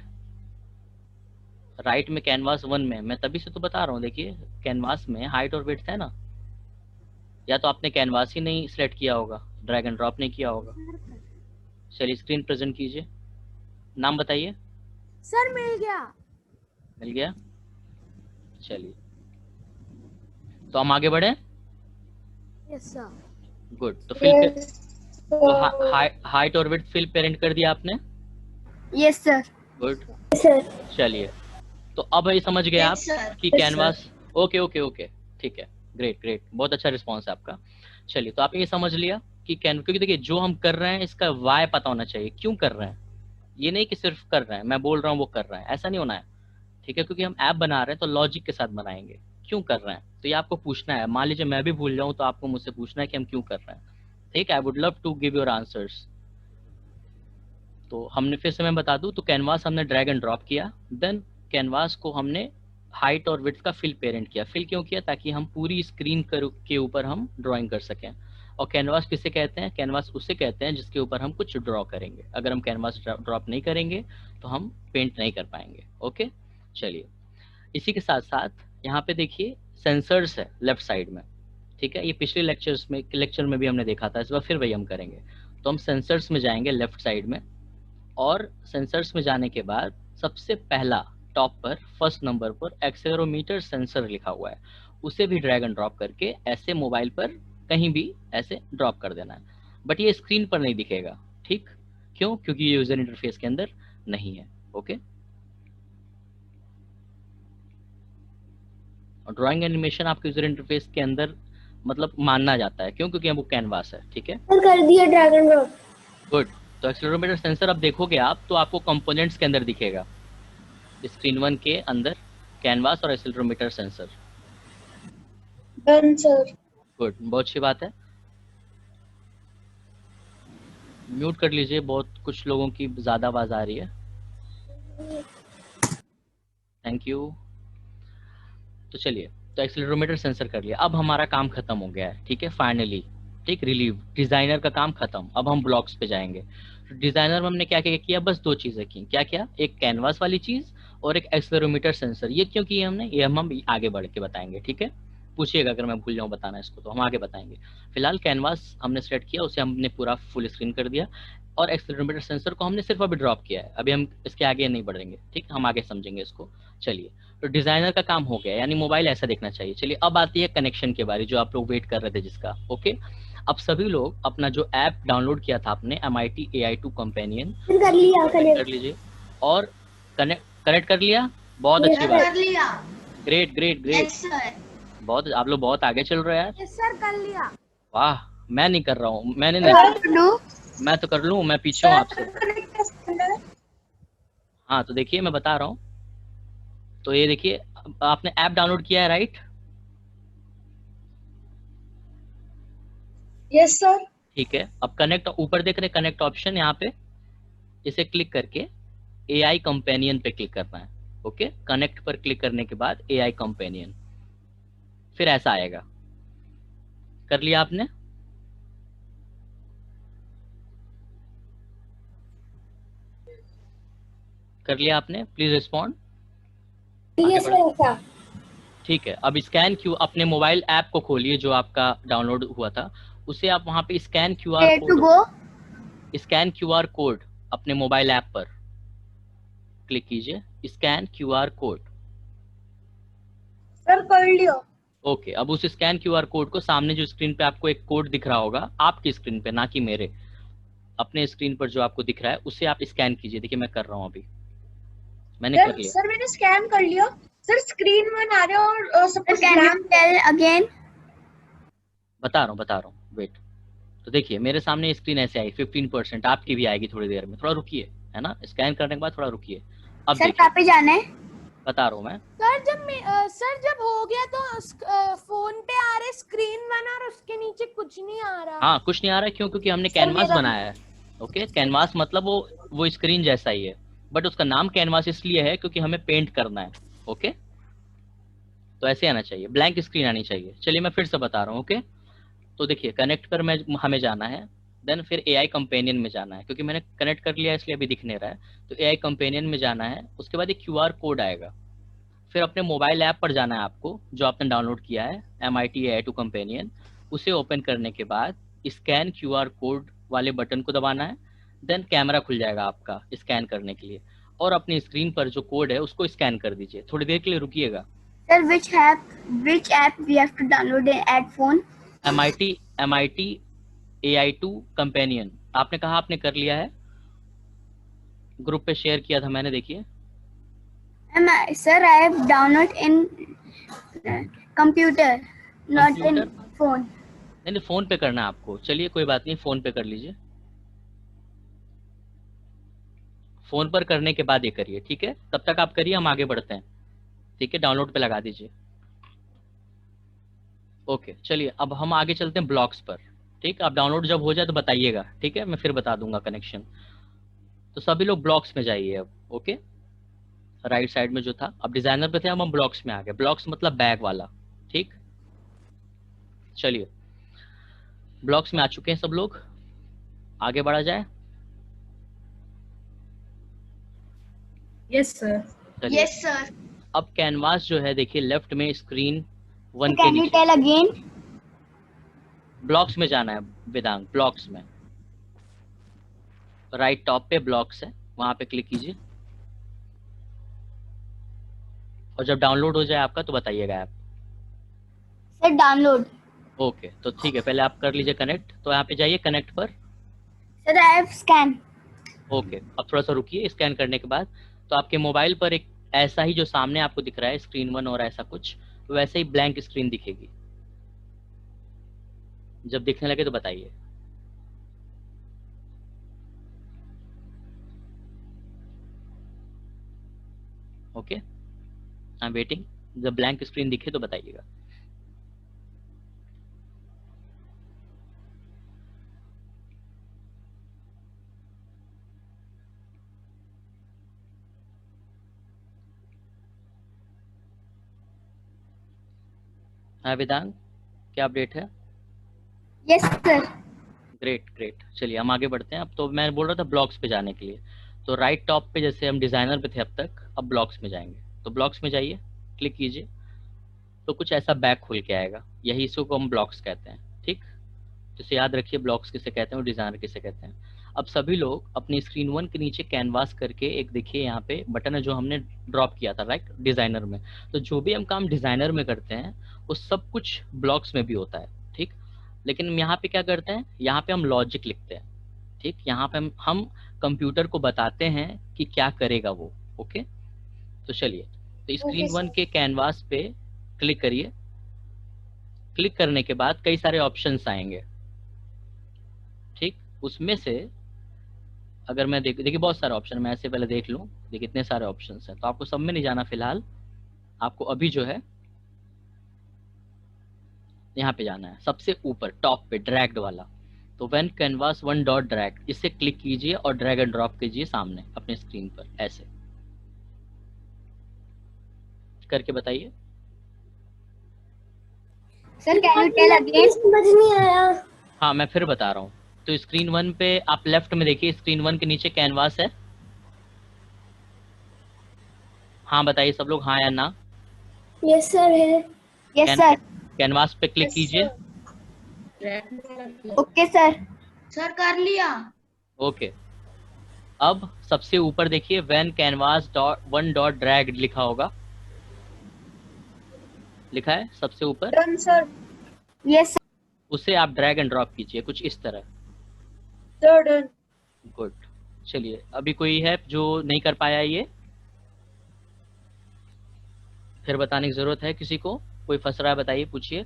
राइट में कैनवास 1 में, मैं तभी से तो बता रहा हूँ। देखिए कैनवास में हाइट और विड्थ है ना, या तो आपने कैनवास ही नहीं सिलेक्ट किया होगा, ड्रैग एंड ड्रॉप नहीं किया होगा। चलिए स्क्रीन प्रेजेंट कीजिए, नाम बताइए। सर मिल गया। मिल गया, चलिए तो हम आगे बढ़े। Yes sir. गुड, तो फिल तो हाइट और विड्थ फिल पेरेंट कर दिया आपने। Yes sir. Good, sir. चलिए तो अब ये समझ गए आप यस सर। कि कैनवास, ओके ओके ओके, ठीक है, ग्रेट ग्रेट, बहुत अच्छा रिस्पॉन्स है आपका। चलिए तो आपने ये समझ लिया कि क्योंकि देखिए जो हम कर रहे हैं इसका वाई पता होना चाहिए, क्यों कर रहे हैं। ये नहीं कि सिर्फ कर रहे हैं, मैं बोल रहा हूँ वो कर रहे हैं, ऐसा नहीं होना है, ठीक है। क्योंकि हम ऐप बना रहे हैं तो लॉजिक के साथ बनाएंगे, क्यों कर रहे हैं, तो ये आपको पूछना है। मान लीजिए मैं भी भूल जाऊं तो आपको मुझसे पूछना है कि हम क्यों कर रहे हैं, ठीक, I would love to give your answers. तो हमने फिर से मैं बता दूं, तो कैनवास हमने ड्रैग एंड ड्रॉप किया, देन कैनवास को हमने हाइट और विड्थ का फिल पेरेंट किया। फिल क्यों किया? ताकि हम पूरी स्क्रीन के ऊपर हम ड्राइंग कर सकें। और कैनवास किसे कहते हैं? कैनवास उसे कहते हैं जिसके ऊपर हम कुछ ड्रॉ करेंगे। अगर हम कैनवास ड्रॉप नहीं करेंगे तो हम पेंट नहीं कर पाएंगे। ओके, चलिए इसी के साथ साथ यहाँ पे देखिए सेंसर्स है लेफ्ट साइड में। ठीक है, ये पिछले लेक्चर में भी हमने देखा था, इस बार फिर वही हम करेंगे। तो हम सेंसर्स में जाएंगे लेफ्ट साइड में, और सेंसर्स में जाने के बाद सबसे पहला टॉप पर फर्स्ट नंबर पर एक्सेलेरोमीटर सेंसर लिखा हुआ है, उसे भी ड्रैग एंड ड्रॉप करके ऐसे मोबाइल पर कहीं भी ऐसे ड्रॉप कर देना है। बट ये स्क्रीन पर नहीं दिखेगा। ठीक, क्यों? क्योंकि ये यूजर इंटरफेस के अंदर नहीं है। ओके, और ड्राइंग एनिमेशन आपके यूजर इंटरफेस के अंदर मतलब मानना जाता है। क्यों? क्योंकि वो कैनवास है। ठीक है, कर दिया ड्रैग एंड ड्रॉप। गुड। तो एक्सेलेरोमीटर सेंसर अब देखोगे आप तो आपको कंपोनेंट्स के अंदर दिखेगा, स्क्रीन 1 के अंदर कैनवास और accelerometer sensor. Done sir. Good, बहुत अच्छी बात है। म्यूट कर लीजिए, बहुत कुछ लोगों की ज्यादा आवाज आ रही है। Thank you. तो चलिए, तो एक्सेलेरोमीटर सेंसर कर लिया, अब हमारा काम खत्म हो गया है। ठीक है, फाइनली। ठीक, रिलीव डिजाइनर का काम खत्म। अब हम ब्लॉक्स पे जाएंगे। तो डिजाइनर में हमने क्या क्या किया? बस दो चीजें की। क्या क्या? एक कैनवास वाली चीज और एक एक्सेलेरोमीटर सेंसर। ये क्यों किए हमने? ये हम आगे बढ़ के बताएंगे। ठीक है, पूछिएगा अगर मैं भूल जाऊं बताना इसको तो हम आगे बताएंगे। फिलहाल कैनवास हमने सेट किया, उसे हमने पूरा फुल स्क्रीन कर दिया, और एक्सेलेरोमीटर सेंसर को हमने सिर्फ अभी ड्रॉप किया है। अभी हम इसके आगे नहीं बढ़ेंगे। ठीक, हम आगे समझेंगे इसको। चलिए, तो डिजाइनर का काम हो गया, यानी मोबाइल ऐसा देखना चाहिए। चलिए अब आती है कनेक्शन के बारे, जो आप लोग वेट कर रहे थे जिसका। ओके, अब सभी लोग अपना जो ऐप डाउनलोड किया था आपने MIT AI2 कंपेनियन कर लिया, कर लीजिए और कनेक्ट कर लिया। बहुत अच्छी बात, कर लिया। Great great great, yes sir. बहुत, आप लोग बहुत आगे चल रहे हैं यार। यस सर, कर लिया। वाह, मैं नहीं कर रहा हूँ, मैंने नहीं, मैं तो कर लूँ, मैं पीछे हूँ आपसे। हाँ, तो देखिए मैं बता रहा हूँ। तो ये देखिए, आपने ऐप डाउनलोड किया है, राइट? Yes sir. ठीक है, अब कनेक्ट, ऊपर देख रहे कनेक्ट ऑप्शन, यहाँ पे इसे क्लिक करके AI कंपेनियन पे क्लिक करना है। ओके, कनेक्ट पर क्लिक करने के बाद AI कंपेनियन, फिर ऐसा आएगा। कर लिया आपने? कर लिया आपने? Please respond. ठीक है, अब स्कैन क्यू, अपने मोबाइल ऐप को खोलिए जो आपका डाउनलोड हुआ था, उसे आप वहां पे स्कैन QR कोड अपने मोबाइल ऐप पर क्लिक कीजिए। Scan QR code. सर कर लिया। ओके, अब उस स्कैन QR कोड को, सामने जो स्क्रीन पे आपको एक कोड दिख रहा होगा, आपकी स्क्रीन पे, ना कि मेरे, अपने स्क्रीन पर जो आपको दिख रहा है उसे आप स्कैन कीजिए। देखिए मैं कर रहा हूँ, अभी मैंने कर लिया। सर मैंने स्कैन कर लिया। सर स्क्रीन में आ रहा है और सब कुछ अगेन बता रहा हूँ, वेट। तो देखिए मेरे सामने स्क्रीन ऐसे आई 15%, आपकी भी आएगी थोड़ी देर में, थोड़ा रुकिए, है ना, स्कैन करने के बाद थोड़ा रुकिए। अब सर कहाँ पे जाना है? बता रहा हूँ मैं। सर जब हो गया तो फोन पे आ रहे स्क्रीन बना और उसके नीचे कुछ नहीं आ रहा। हाँ, कुछ नहीं आ रहा है, क्यों? क्योंकि हमने कैनवास बनाया है। ओके, कैनवास मतलब वो स्क्रीन जैसा ही है, बट उसका नाम कैनवास इसलिए है क्योंकि हमें पेंट करना है। ओके, तो ऐसे आना चाहिए, ब्लैंक स्क्रीन आनी चाहिए। चलिए मैं फिर से बता रहा हूँ। ओके, तो देखिए कनेक्ट पर हमें जाना है, देन फिर AI कंपेनियन में जाना है, क्योंकि मैंने कनेक्ट कर लिया इसलिए अभी दिख नहीं रहा है। तो AI कंपेनियन में जाना है, उसके बाद एक QR कोड आएगा। फिर अपने मोबाइल ऐप पर जाना है आपको, जो आपने डाउनलोड किया है MIT AI2 कंपेनियन, उसे ओपन करने के बाद स्कैन QR कोड वाले बटन को दबाना है। देन कैमरा खुल जाएगा आपका स्कैन करने के लिए, और अपनी स्क्रीन पर जो कोड है उसको स्कैन कर दीजिए। थोड़ी देर के लिए रुकिएगा। Sir which app we have to download at phone? MIT AI2 companion, आपने कहा आपने कर लिया है, ग्रुप पे शेयर किया था मैंने, देखिए। Sir, I have download in computer, not in phone. नहीं, फोन पे करना है आपको। चलिए कोई बात नहीं, फोन पे कर लीजिए। फोन पर करने के बाद ये करिए, ठीक है? तब तक आप करिए, हम आगे बढ़ते हैं। ठीक है, डाउनलोड पे लगा दीजिए। ओके, चलिए अब हम आगे चलते हैं ब्लॉक्स पर। ठीक, आप डाउनलोड जब हो जाए तो बताइएगा, ठीक है, मैं फिर बता दूंगा कनेक्शन। तो सभी लोग ब्लॉक्स में जाइए अब। ओके, राइट साइड में जो था, अब डिजाइनर पे थे, अब हम ब्लॉक्स में आ गए। ब्लॉक्स मतलब बैग वाला। ठीक, चलिए ब्लॉक्स में आ चुके हैं सब लोग, आगे बढ़ा जाए। Yes sir. चलिए, यस सर। अब कैनवास जो है देखिए लेफ्ट में स्क्रीन वन के कैन यू नीचे टेल अगेन? ब्लॉक्स में जाना है वेदांग, ब्लॉक्स में राइट टॉप पे ब्लॉक्स है, वहां पे क्लिक कीजिए और जब डाउनलोड हो जाए आपका तो बताइएगा आप। Sir download. ओके, तो ठीक है, पहले आप कर लीजिए कनेक्ट, तो यहाँ पे जाइए कनेक्ट पर। Sir I have scan. Okay, अब थोड़ा सा रुकिए, स्कैन करने के बाद तो आपके मोबाइल पर एक ऐसा ही जो सामने आपको दिख रहा है स्क्रीन वन और ऐसा कुछ, तो वैसे ही ब्लैंक स्क्रीन दिखेगी। जब दिखने लगे तो बताइए। ओके, आई एम वेटिंग, जब ब्लैंक स्क्रीन दिखे तो बताइएगा। हाँ वेदांग, क्या अपडेट है? Yes sir. ग्रेट ग्रेट, चलिए हम आगे बढ़ते हैं। अब तो मैं बोल रहा था ब्लॉक्स पे जाने के लिए, तो राइट टॉप पे जैसे हम डिजाइनर पे थे अब तक, अब ब्लॉक्स में जाएंगे। तो ब्लॉक्स में जाइए, क्लिक कीजिए, तो कुछ ऐसा बैग खुल के आएगा, यही इसी को हम ब्लॉक्स कहते हैं। ठीक, तो इसे याद रखिए, ब्लॉक्स किसे कहते हैं और डिजाइनर किसे कहते हैं। अब सभी लोग अपनी स्क्रीन वन के नीचे कैनवास करके एक देखिए यहाँ पे बटन है जो हमने ड्रॉप किया था राइट डिजाइनर में। तो जो भी हम काम डिजाइनर में करते हैं वो सब कुछ ब्लॉक्स में भी होता है। ठीक, लेकिन हम यहाँ पे क्या करते हैं, यहाँ पे हम लॉजिक लिखते हैं। ठीक, यहाँ पे हम कंप्यूटर को बताते हैं कि क्या करेगा वो। ओके, तो चलिए, तो स्क्रीन वन के कैनवास पे क्लिक करिए। क्लिक करने के बाद कई सारे ऑप्शंस आएंगे। ठीक, उसमें से अगर मैं देखिए बहुत सारे ऑप्शन, मैं ऐसे पहले देख लूं, देखिए इतने सारे ऑप्शंस हैं, तो आपको सब में नहीं जाना फिलहाल, आपको अभी जो है यहाँ पे जाना है सबसे ऊपर टॉप पे ड्रैग्ड वाला। तो when canvas one dot drag, इससे क्लिक कीजिए और ड्रैग एंड ड्रॉप कीजिए सामने अपने स्क्रीन पर, ऐसे करके बताइए। Sir can you tell again? समझ नहीं आया। हाँ मैं फिर बता रहा हूँ, तो स्क्रीन वन पे आप लेफ्ट में देखिए, स्क्रीन वन के नीचे कैनवास है। हाँ बताइए सब लोग, हाँ या ना? यस सर है। Yes sir. कैनवास पे क्लिक कीजिए। Okay sir. सर कर लिया। ओके, अब सबसे ऊपर देखिए when canvas dot one dot drag लिखा होगा, लिखा है सबसे ऊपर। Done sir. Yes sir. उसे आप ड्रैग एंड ड्रॉप कीजिए कुछ इस तरह। Sir done. गुड, चलिए अभी कोई है जो नहीं कर पाया ये? फिर बताने की जरूरत है किसी को? कोई फंस रहा है बताइए, पूछिए।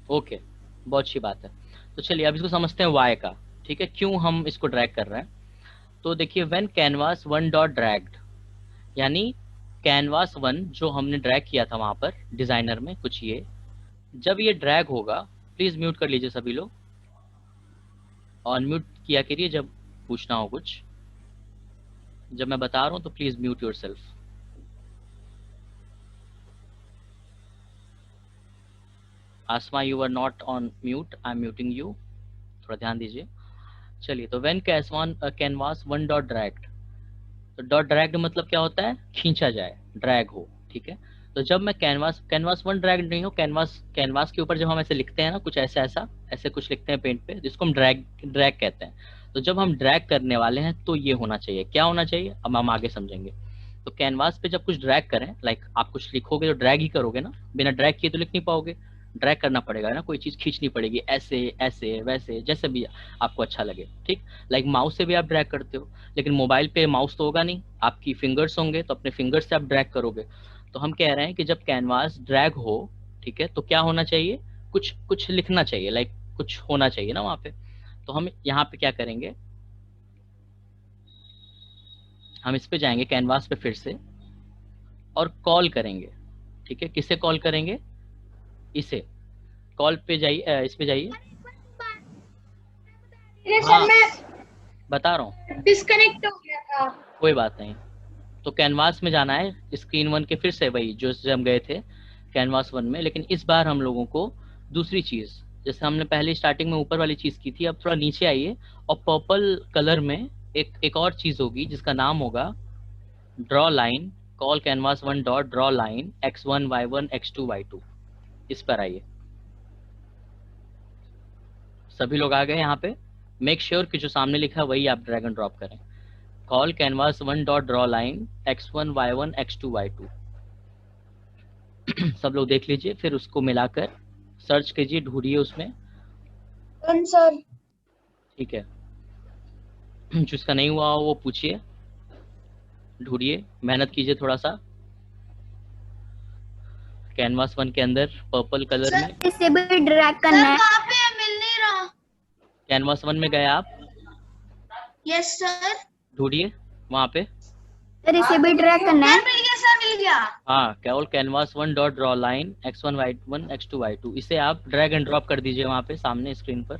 ओके, बहुत अच्छी बात है। तो चलिए अब इसको समझते हैं वाई का। ठीक है, क्यों हम इसको ड्रैग कर रहे हैं। तो देखिए when canvas one dot dragged, यानी कैनवास वन जो हमने ड्रैग किया था वहां पर डिजाइनर में कुछ ये, जब ये ड्रैग होगा, प्लीज म्यूट कर लीजिए सभी लोग, और म्यूट किया करिए जब पूछना हो कुछ। जब मैं बता रहा हूं तो please mute yourself. Asma you are not on mute, I am muting you, थोड़ा ध्यान दीजिए। चलिए, तो when canvas one dot dragged, तो डॉट ड्रैग्ड मतलब क्या होता है, खींचा जाए, ड्रैग हो। ठीक है, तो जब मैं कैनवास वन ड्रैग नहीं हो, कैनवास के ऊपर जब हम ऐसे लिखते हैं ना कुछ ऐसा ऐसे कुछ लिखते हैं पेंट पे, जिसको हम ड्रैग कहते हैं। तो जब हम ड्रैग करने वाले हैं तो ये होना चाहिए, क्या होना चाहिए अब हम आगे समझेंगे। तो कैनवास पे जब कुछ ड्रैग करें, लाइक आप कुछ लिखोगे तो ड्रैग ही करोगे ना, बिना ड्रैग किए तो लिख नहीं पाओगे, ड्रैग करना पड़ेगा ना, कोई चीज खींचनी पड़ेगी, ऐसे ऐसे वैसे जैसे भी आपको अच्छा लगे। ठीक, लाइक माउस से भी आप ड्रैग करते हो, लेकिन मोबाइल पे माउस तो होगा नहीं, आपकी फिंगर्स होंगे, तो अपने फिंगर्स से आप ड्रैग करोगे। तो हम कह रहे हैं कि जब कैनवास ड्रैग हो, ठीक है, तो क्या होना चाहिए, कुछ कुछ लिखना चाहिए, लाइक कुछ होना चाहिए ना वहां पे। तो हम यहाँ पे क्या करेंगे, हम इस पे जाएंगे कैनवास पे फिर से और कॉल करेंगे। ठीक है, किससे कॉल करेंगे, इसे कॉल पे जाइए, इस पे जाइए। सर हाँ मैं बता रहा हूँ, डिस्कनेक्ट हो गया था। कोई बात नहीं। तो कैनवास में जाना है, स्क्रीन 1 के फिर से वही जो से हम गए थे कैनवास 1 में, लेकिन इस बार हम लोगों को दूसरी चीज़, जैसे हमने पहले स्टार्टिंग में ऊपर वाली चीज़ की थी, अब थोड़ा नीचे आइए और पर्पल कलर में एक और चीज़ होगी जिसका नाम होगा draw line, call canvas 1 dot draw line x1 y1 x2 y2। इस पर आइए। सभी लोग आ गए यहाँ पे? मेक श्योर कि जो सामने लिखा है वही आप ड्रैग एंड ड्रॉप करें। Call canvas 1 dot draw line x1 y1 x2 y2। सब लोग देख लीजिए, फिर उसको मिलाकर सर्च कीजिए, ढूंढिए उसमें। सर ठीक है, जिसका नहीं हुआ वो पूछिए, ढूंढिए, मेहनत कीजिए थोड़ा सा। कैनवास 1 के अंदर पर्पल कलर में, इसे भी ड्रैग करना है। कहाँ पे है? मिल नहीं रहा। कैनवास 1 में गए आप, यस सर। ढूंढिए वहां पे। सर इसे भी ड्रैग करना है। सर मिल गया, सर मिल गया। हाँ, call canvas 1 dot draw line x1 y1 x2 y2। इसे आप ड्रैग एंड ड्रॉप कर दीजिए वहां पे सामने स्क्रीन पर।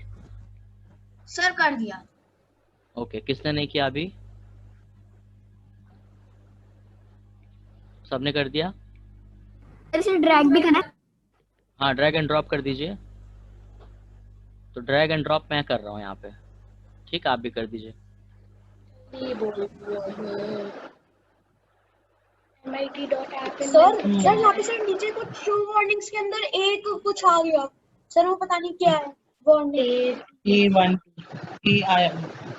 सर कर दिया। ओके, किसने नहीं किया अभी? सबने कर दिया? सर इसे ड्रैग भी करना है। हाँ, ड्रैग एंड ड्रॉप कर दीजिए। तो ड्रैग एंड ड्रॉप मैं कर रहा हूँ यहाँ पे, ठीक है, आप भी कर दीजिए। सर सर यहाँ पे सर नीचे कुछ शो वार्निंग्स के अंदर एक कुछ आ गया सर, वो पता नहीं क्या है वार्निंग। A1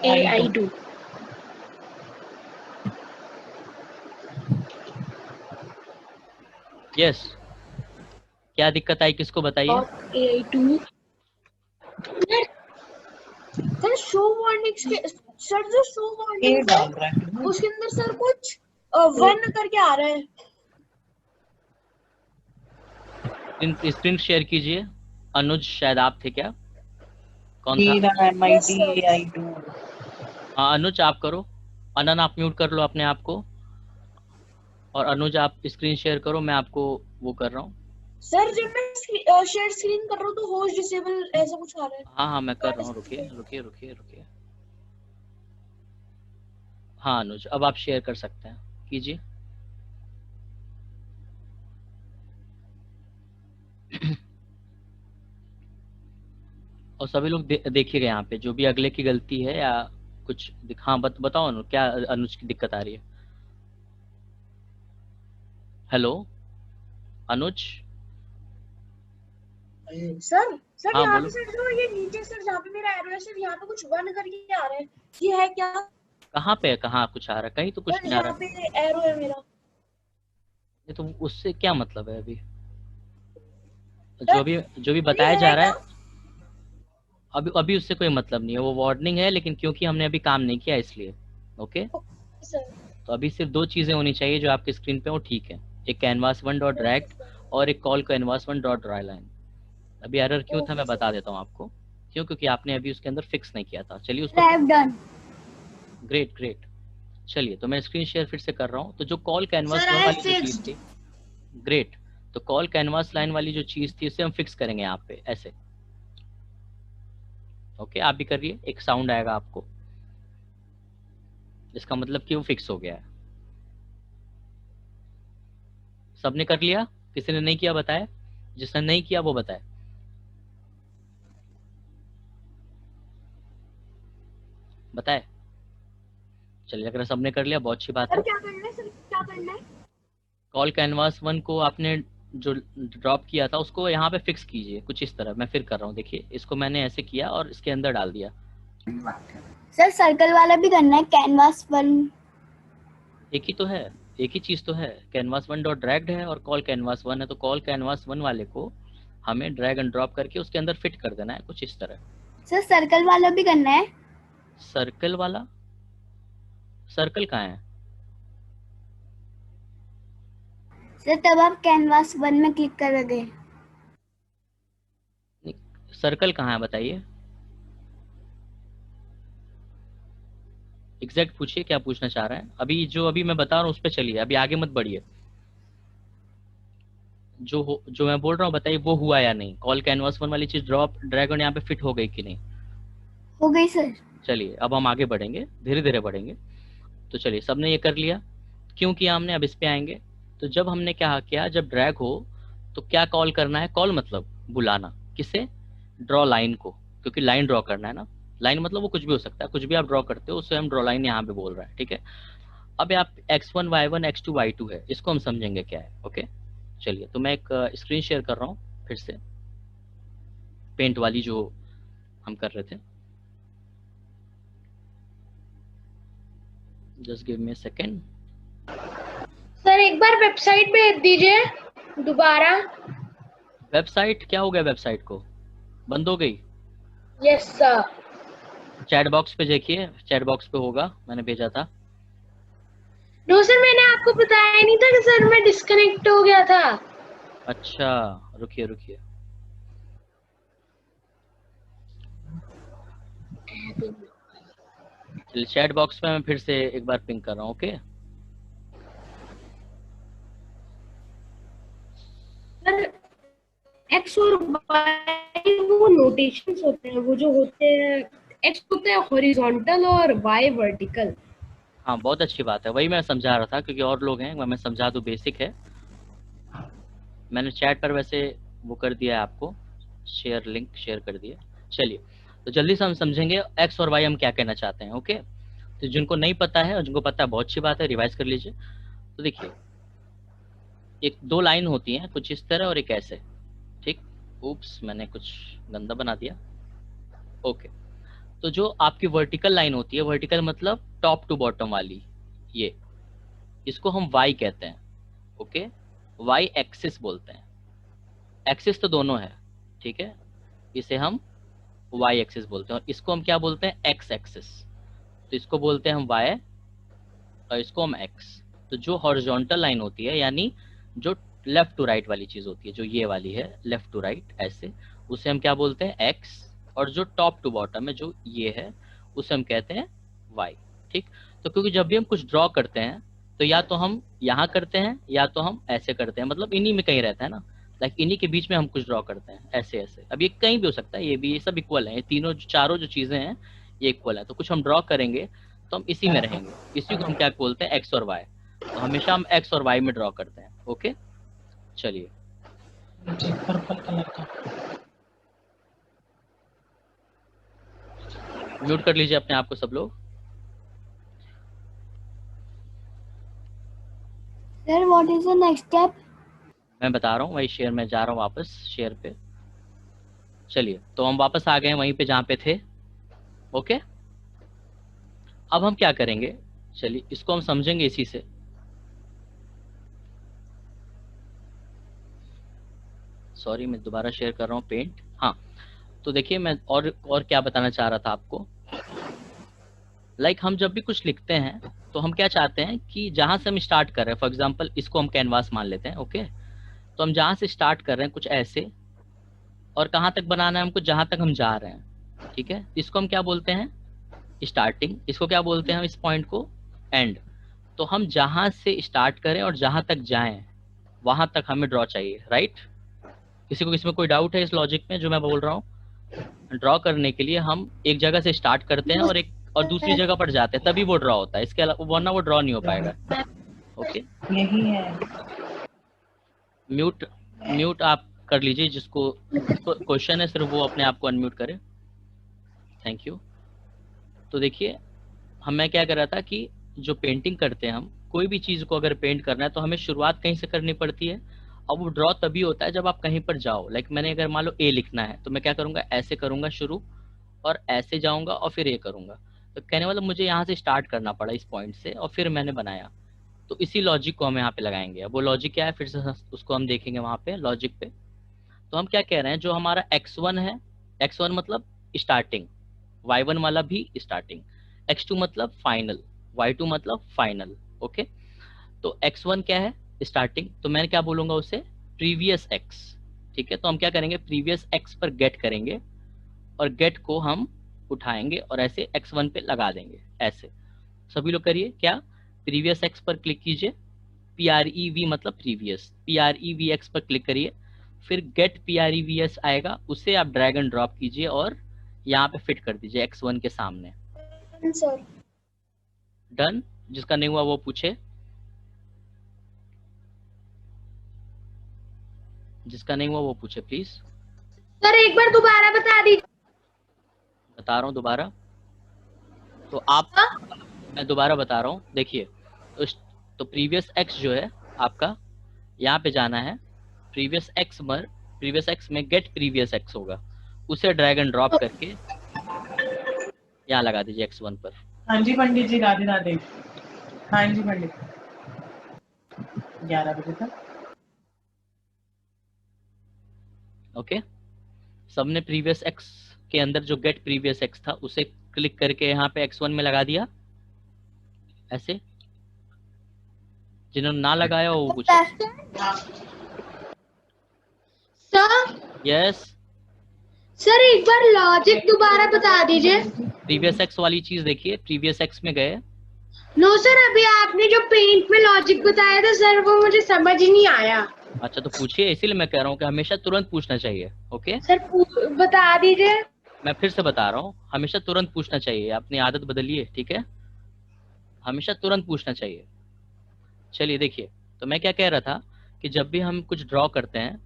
AI2 यस, क्या दिक्कत आई किसको बताइए? AI2 सर शो वार्निंग्स के सर जो शो A वार्निंग्स डाल रहा है। उसके अंदर सर कुछ 1 करके आ रहा है। स्क्रीन शेयर कीजिए। अनुज शायद आप थे क्या? कौन था? मेरा MIT AI2 हाँ अनुज आप करो। अनन आप म्यूट कर लो अपने आप को, और अनुज आप स्क्रीन शेयर करो, मैं आपको वो कर रहा हूँ। सर जब मैं शेयर स्क्रीन कर रहा हूँ तो होस्ट डिसेबल ऐसा कुछ आ रहा है। हाँ हाँ मैं कर रहा हूँ, रुकिए रुकिए रुकिए रुकिए। हाँ अनुज, अब आप शेयर कर सकते हैं, कीजिए। और सभी लोग देखिएगा यहाँ पे, जो भी अगले की गलती है या कुछ हाँ बताओ अनुज, क्या अनुज की दिक्कत आ रही है? हेलो अनुज। सर सर हाँ यहाँ बोलो। पे सर जो ये नीचे सर जहाँ पे मेरा एरो है सर, यहाँ पे कुछ 1 करके आ रहा है, ये है क्या? कहाँ पे, कहाँ कुछ आ रहा है? कहीं तो कुछ सर नहीं आ रहा यहाँ पे एरो है मेरा। है। तो उससे क्या मतलब है अभी? सर, जो भी बताया जा रहा है अभी अभी उससे कोई मतलब नहीं है, वो वार्निंग है, लेकिन क्योंकि हमने अभी काम नहीं किया इसलिए। ओके, सर तो अभी सिर्फ 2 चीजें होनी चाहिए जो आपके स्क्रीन पे वो ठीक है, एक कैनवास 1 डॉट ड्रैग और एक call canvas 1 dot dry line. अभी एरर क्यों था मैं बता देता हूँ आपको, क्यों, क्योंकि आपने अभी उसके अंदर फिक्स नहीं किया था। चलिए उसको, डन। Great great. चलिए तो मैं स्क्रीन शेयर फिर से कर रहा हूँ। तो जो कॉल कैनवास Sir, I वाली जो चीज fixed. थी, ग्रेट, तो कॉल कैनवास लाइन वाली जो चीज थी उसे हम फिक्स करेंगे यहाँ पे ऐसे। ओके, आप भी करिए, एक साउंड आएगा आपको, इसका मतलब कि वो फिक्स हो गया है। सबने कर लिया? किसी ने नहीं किया बताए, जिसने नहीं किया वो बताए। बताए? चलिए अगर सबने कर लिया बहुत अच्छी बात है। सर क्या करना है? सर क्या करना है? कॉल कैनवास 1 को आपने जो ड्रॉप किया था उसको यहाँ पे फिक्स कीजिए कुछ इस तरह। मैं फिर कर रहा हूँ, देखिए इसको मैंने ऐसे किया और इसके अंदर डाल दिया। सर सर्कल वाला भी करना है, कैनवास 1। एक ही तो है, एक ही चीज तो है। कैनवास 1 डॉट ड्रैग्ड है और कॉल कैनवास 1 है, तो कॉल कैनवास 1 वाले को हमें ड्रैग एंड ड्रॉप करके उसके अंदर फिट कर देना है कुछ इस तरह। सर सर्कल वाला भी करना है। सर्कल वाला? सर्कल कहाँ है? सर तब आप कैनवास 1 में क्लिक करोगे। सर्कल कहाँ है बताइए, एग्जैक्ट पूछिए क्या पूछना चाह रहे हैं। अभी जो अभी मैं बता रहा हूँ उस पर चलिए, अभी आगे मत बढ़िए। जो मैं बोल रहा हूँ बताइए वो हुआ या नहीं, कॉल कैनवास वन वाली चीज ड्रॉप ड्रैग ऑन यहाँ पे फिट हो गई कि नहीं? हो गई सर। चलिए अब हम आगे बढ़ेंगे, धीरे धीरे बढ़ेंगे। तो चलिए सबने ये कर लिया, क्यों किया हमने, अब इस पे आएंगे। तो जब हमने क्या किया, जब ड्रैग हो तो क्या कॉल करना है, कॉल मतलब बुलाना, किसे, ड्रॉ लाइन को, क्योंकि लाइन ड्रॉ करना है ना। लाइन मतलब वो कुछ भी हो सकता है, कुछ भी आप ड्रॉ करते हो उससे हम ड्रॉ लाइन यहाँ पे बोल रहा है, ठीक है। अब आप x1 y1 x2 y2 है, इसको हम समझेंगे क्या है, ओके। चलिए तो मैं एक स्क्रीन शेयर कर रहा हूँ फिर से, पेंट वाली जो हम कर रहे थे। Just give me a second. Sir एक बार वेबसाइट भेज दीजिए दोबारा। वेबसाइट क्या हो गया, वेबसाइट को बंद हो गई? Yes sir. चैट बॉक्स पे देखिए, चैट बॉक्स पे होगा, मैंने भेजा था। नो सर, मैंने आपको बताया नहीं था कि सर मैं डिस्कनेक्ट हो गया था। अच्छा रुकिए रुकिए, चलिए चैट बॉक्स पे मैं फिर से एक बार पिंग कर रहा हूँ, ओके। सर एक्स और वाई वो नोटेशंस होते हैं, वो जो होते हैं, एक्स होते हैं हॉरिजॉन्टल और वाई वर्टिकल। हाँ बहुत अच्छी बात है, वही मैं समझा रहा था, क्योंकि और लोग हैं, मैं समझा दूँ, बेसिक है। मैंने चैट पर वैसे वो कर दिया है आपको, शेयर लिंक शेयर कर दिया। चलिए तो जल्दी से हम समझेंगे एक्स और वाई हम क्या कहना चाहते हैं, ओके। तो जिनको नहीं पता है और जिनको पता है बहुत अच्छी बात है, रिवाइज कर लीजिए। तो देखिए एक दो लाइन होती है, कुछ इस तरह और एक ऐसे, ठीक। उप्स मैंने कुछ गंदा बना दिया, ओके। तो जो आपकी वर्टिकल लाइन होती है, वर्टिकल मतलब टॉप टू बॉटम वाली, ये इसको हम वाई कहते हैं, ओके। वाई एक्सिस बोलते हैं, एक्सिस तो दोनों है, ठीक है, इसे हम वाई एक्सिस बोलते हैं। और इसको हम क्या बोलते हैं, एक्स एक्सिस। तो इसको बोलते हैं हम वाई और इसको हम एक्स। तो जो हॉरिजॉन्टल लाइन होती है, यानी जो लेफ्ट टू राइट वाली चीज होती है, जो ये वाली है लेफ्ट टू राइट ऐसे, उसे हम क्या बोलते हैं, एक्स। और जो टॉप टू बॉटम है, जो ये है, उसे हम कहते हैं वाई, ठीक। तो क्योंकि जब भी हम कुछ ड्रॉ करते हैं तो या तो हम यहाँ करते हैं या तो हम ऐसे करते हैं, मतलब इन्हीं में कहीं रहता है ना, लाइक इन्हीं के बीच में हम कुछ ड्रॉ करते हैं ऐसे ऐसे। अब ये कहीं भी हो सकता है, ये भी, ये सब इक्वल है, ये तीनों चारों जो चीजें हैं ये इक्वल है। तो कुछ हम ड्रॉ करेंगे तो हम इसी में रहेंगे, इसी को हम क्या बोलते हैं, एक्स और वाई। तो हमेशा हम एक्स और वाई में ड्रॉ करते हैं, ओके। चलिए पर्पल कलर का म्यूट कर लीजिए अपने आप को सब लोग। Sir what is the next step? मैं बता रहा हूँ, वही शेयर में जा रहा हूँ वापस शेयर पे। चलिए तो हम वापस आ गए वहीं पे जहाँ पे थे, ओके। अब हम क्या करेंगे, चलिए इसको हम समझेंगे इसी से। सॉरी मैं दोबारा शेयर कर रहा हूँ पेंट, हाँ। तो देखिए मैं और क्या बताना चाह रहा था आपको, लाइक हम जब भी कुछ लिखते हैं तो हम क्या चाहते हैं कि जहां से हम स्टार्ट कर रहे हैं, फॉर एग्जांपल इसको हम कैनवास मान लेते हैं, ओके। तो हम जहां से स्टार्ट कर रहे हैं कुछ ऐसे, और कहाँ तक बनाना है हमको, जहां तक हम जा रहे हैं, ठीक है। इसको हम क्या बोलते हैं, स्टार्टिंग। इसको क्या बोलते हैं हम, इस पॉइंट को, एंड। तो हम जहां से स्टार्ट करें और जहां तक जाएं वहां तक हमें ड्रॉ चाहिए, राइट। किसी को इसमें कोई डाउट है इस लॉजिक में जो मैं बोल रहा हूँ? ड्रॉ करने के लिए हम एक जगह से स्टार्ट करते हैं और दूसरी जगह पर जाते हैं, तभी वो ड्रॉ होता है, इसके अलावा वरना वो ड्रॉ नहीं हो पाएगा, ओके। यही है। म्यूट आप कर लीजिए, जिसको क्वेश्चन है सिर्फ वो अपने आप को अनम्यूट करे, थैंक यू। तो देखिए मैं क्या कर रहा था कि जो पेंटिंग करते हैं हम, कोई भी चीज को अगर पेंट करना है तो हमें शुरुआत कहीं से करनी पड़ती है। अब वो ड्रॉ तभी होता है जब आप कहीं पर जाओ, लाइक मैंने अगर मान लो ए लिखना है तो मैं क्या करूंगा, ऐसे करूंगा शुरू, और ऐसे जाऊंगा और फिर ए करूंगा। तो कहने मतलब मुझे यहाँ से स्टार्ट करना पड़ा इस पॉइंट से, और फिर मैंने बनाया। तो इसी लॉजिक को हम यहाँ पे लगाएंगे। अब वो लॉजिक क्या है, फिर से उसको हम देखेंगे वहां पे लॉजिक पे। तो हम क्या कह रहे हैं, जो हमारा x1 है, x1 मतलब स्टार्टिंग, y1 वाला भी स्टार्टिंग, x2 मतलब फाइनल, y2 मतलब फाइनल, ओके। तो x1 क्या है, स्टार्टिंग, तो मैं क्या बोलूंगा उसे, प्रीवियस x, ठीक है। तो हम क्या करेंगे, प्रीवियस x पर गेट करेंगे और गेट को हम उठाएंगे और ऐसे x1 पे लगा देंगे, ऐसे। सभी लोग करिए, क्या, प्रीवियस x पर क्लिक कीजिए PREV मतलब प्रीवियस, PREVX पर क्लिक करिए, फिर गेट PREVS आएगा, उसे आप ड्रैग एंड ड्रॉप कीजिए और यहाँ पे फिट कर दीजिए X1 के सामने। Sir done. जिसका नहीं हुआ वो पूछे, जिसका नहीं हुआ वो पूछे प्लीज। सर एक बार दोबारा बता दीजिए। बता रहा हूँ दोबारा, तो आप, मैं दोबारा बता रहा हूँ, देखिए तो प्रीवियस एक्स जो है आपका, यहाँ पे जाना है, प्रीवियस एक्स में गेट प्रीवियस एक्स होगा, उसे ड्रैग एंड ड्रॉप करके यहाँ लगा दीजिए X1 पर। हाँ जी पंडित जी, राधे राधे। हाँ जी पंडित, 11 बजे तक। ओके, सबने प्रीवियस एक्स के अंदर जो गेट प्रीवियस एक्स था उसे क्लिक करके यहाँ पे X1 में लगा दिया ऐसे। जिन्होंने ना लगाया वो पूछे। सर यस, सर एक बार लॉजिक दोबारा बता दीजिए। प्रीवियस एक्स वाली चीज देखिए, प्रीवियस एक्स में गए। नो सर, अभी आपने जो पेंट में लॉजिक बताया था सर, वो मुझे समझ ही नहीं आया। अच्छा तो पूछिए, इसीलिए मैं कह रहा हूँ कि हमेशा तुरंत पूछना चाहिए। ओके सर बता दीजिए। मैं फिर से बता रहा हूँ, हमेशा तुरंत पूछना चाहिए, अपनी आदत बदलिए, ठीक है? हमेशा तुरंत पूछना चाहिए। चलिए देखिए, तो मैं क्या कह रहा था कि जब भी हम कुछ ड्रॉ करते हैं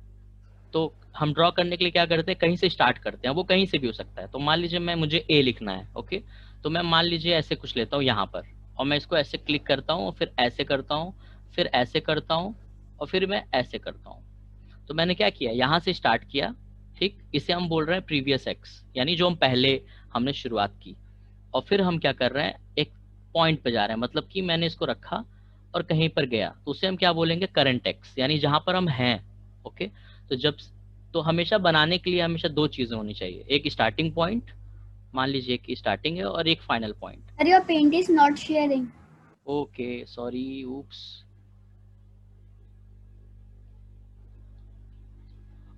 तो हम ड्रॉ करने के लिए क्या करते हैं, कहीं से स्टार्ट करते हैं, वो कहीं से भी हो सकता है। तो मान लीजिए मुझे ए लिखना है, ओके, तो मैं मान लीजिए ऐसे कुछ लेता हूँ यहाँ पर, और मैं इसको ऐसे क्लिक करता हूँ, फिर ऐसे करता हूँ, फिर ऐसे करता हूँ, और फिर मैं ऐसे करता हूँ। तो मैंने क्या किया, यहाँ से स्टार्ट किया, ठीक, इसे हम बोल रहे हैं प्रीवियस एक्स, यानी जो हम पहले हमने शुरुआत की। और फिर हम क्या कर रहे हैं, एक पॉइंट पे जा रहे हैं, मतलब कि मैंने इसको रखा और कहीं पर गया, तो उसे हम क्या बोलेंगे, करंट एक्स, यानी जहां पर हम हैं। ओके, तो हमेशा बनाने के लिए हमेशा दो चीजें होनी चाहिए, एक स्टार्टिंग पॉइंट, मान लीजिए कि स्टार्टिंग है, और एक final point. Sir, your paint is not sharing. Okay sorry, oops.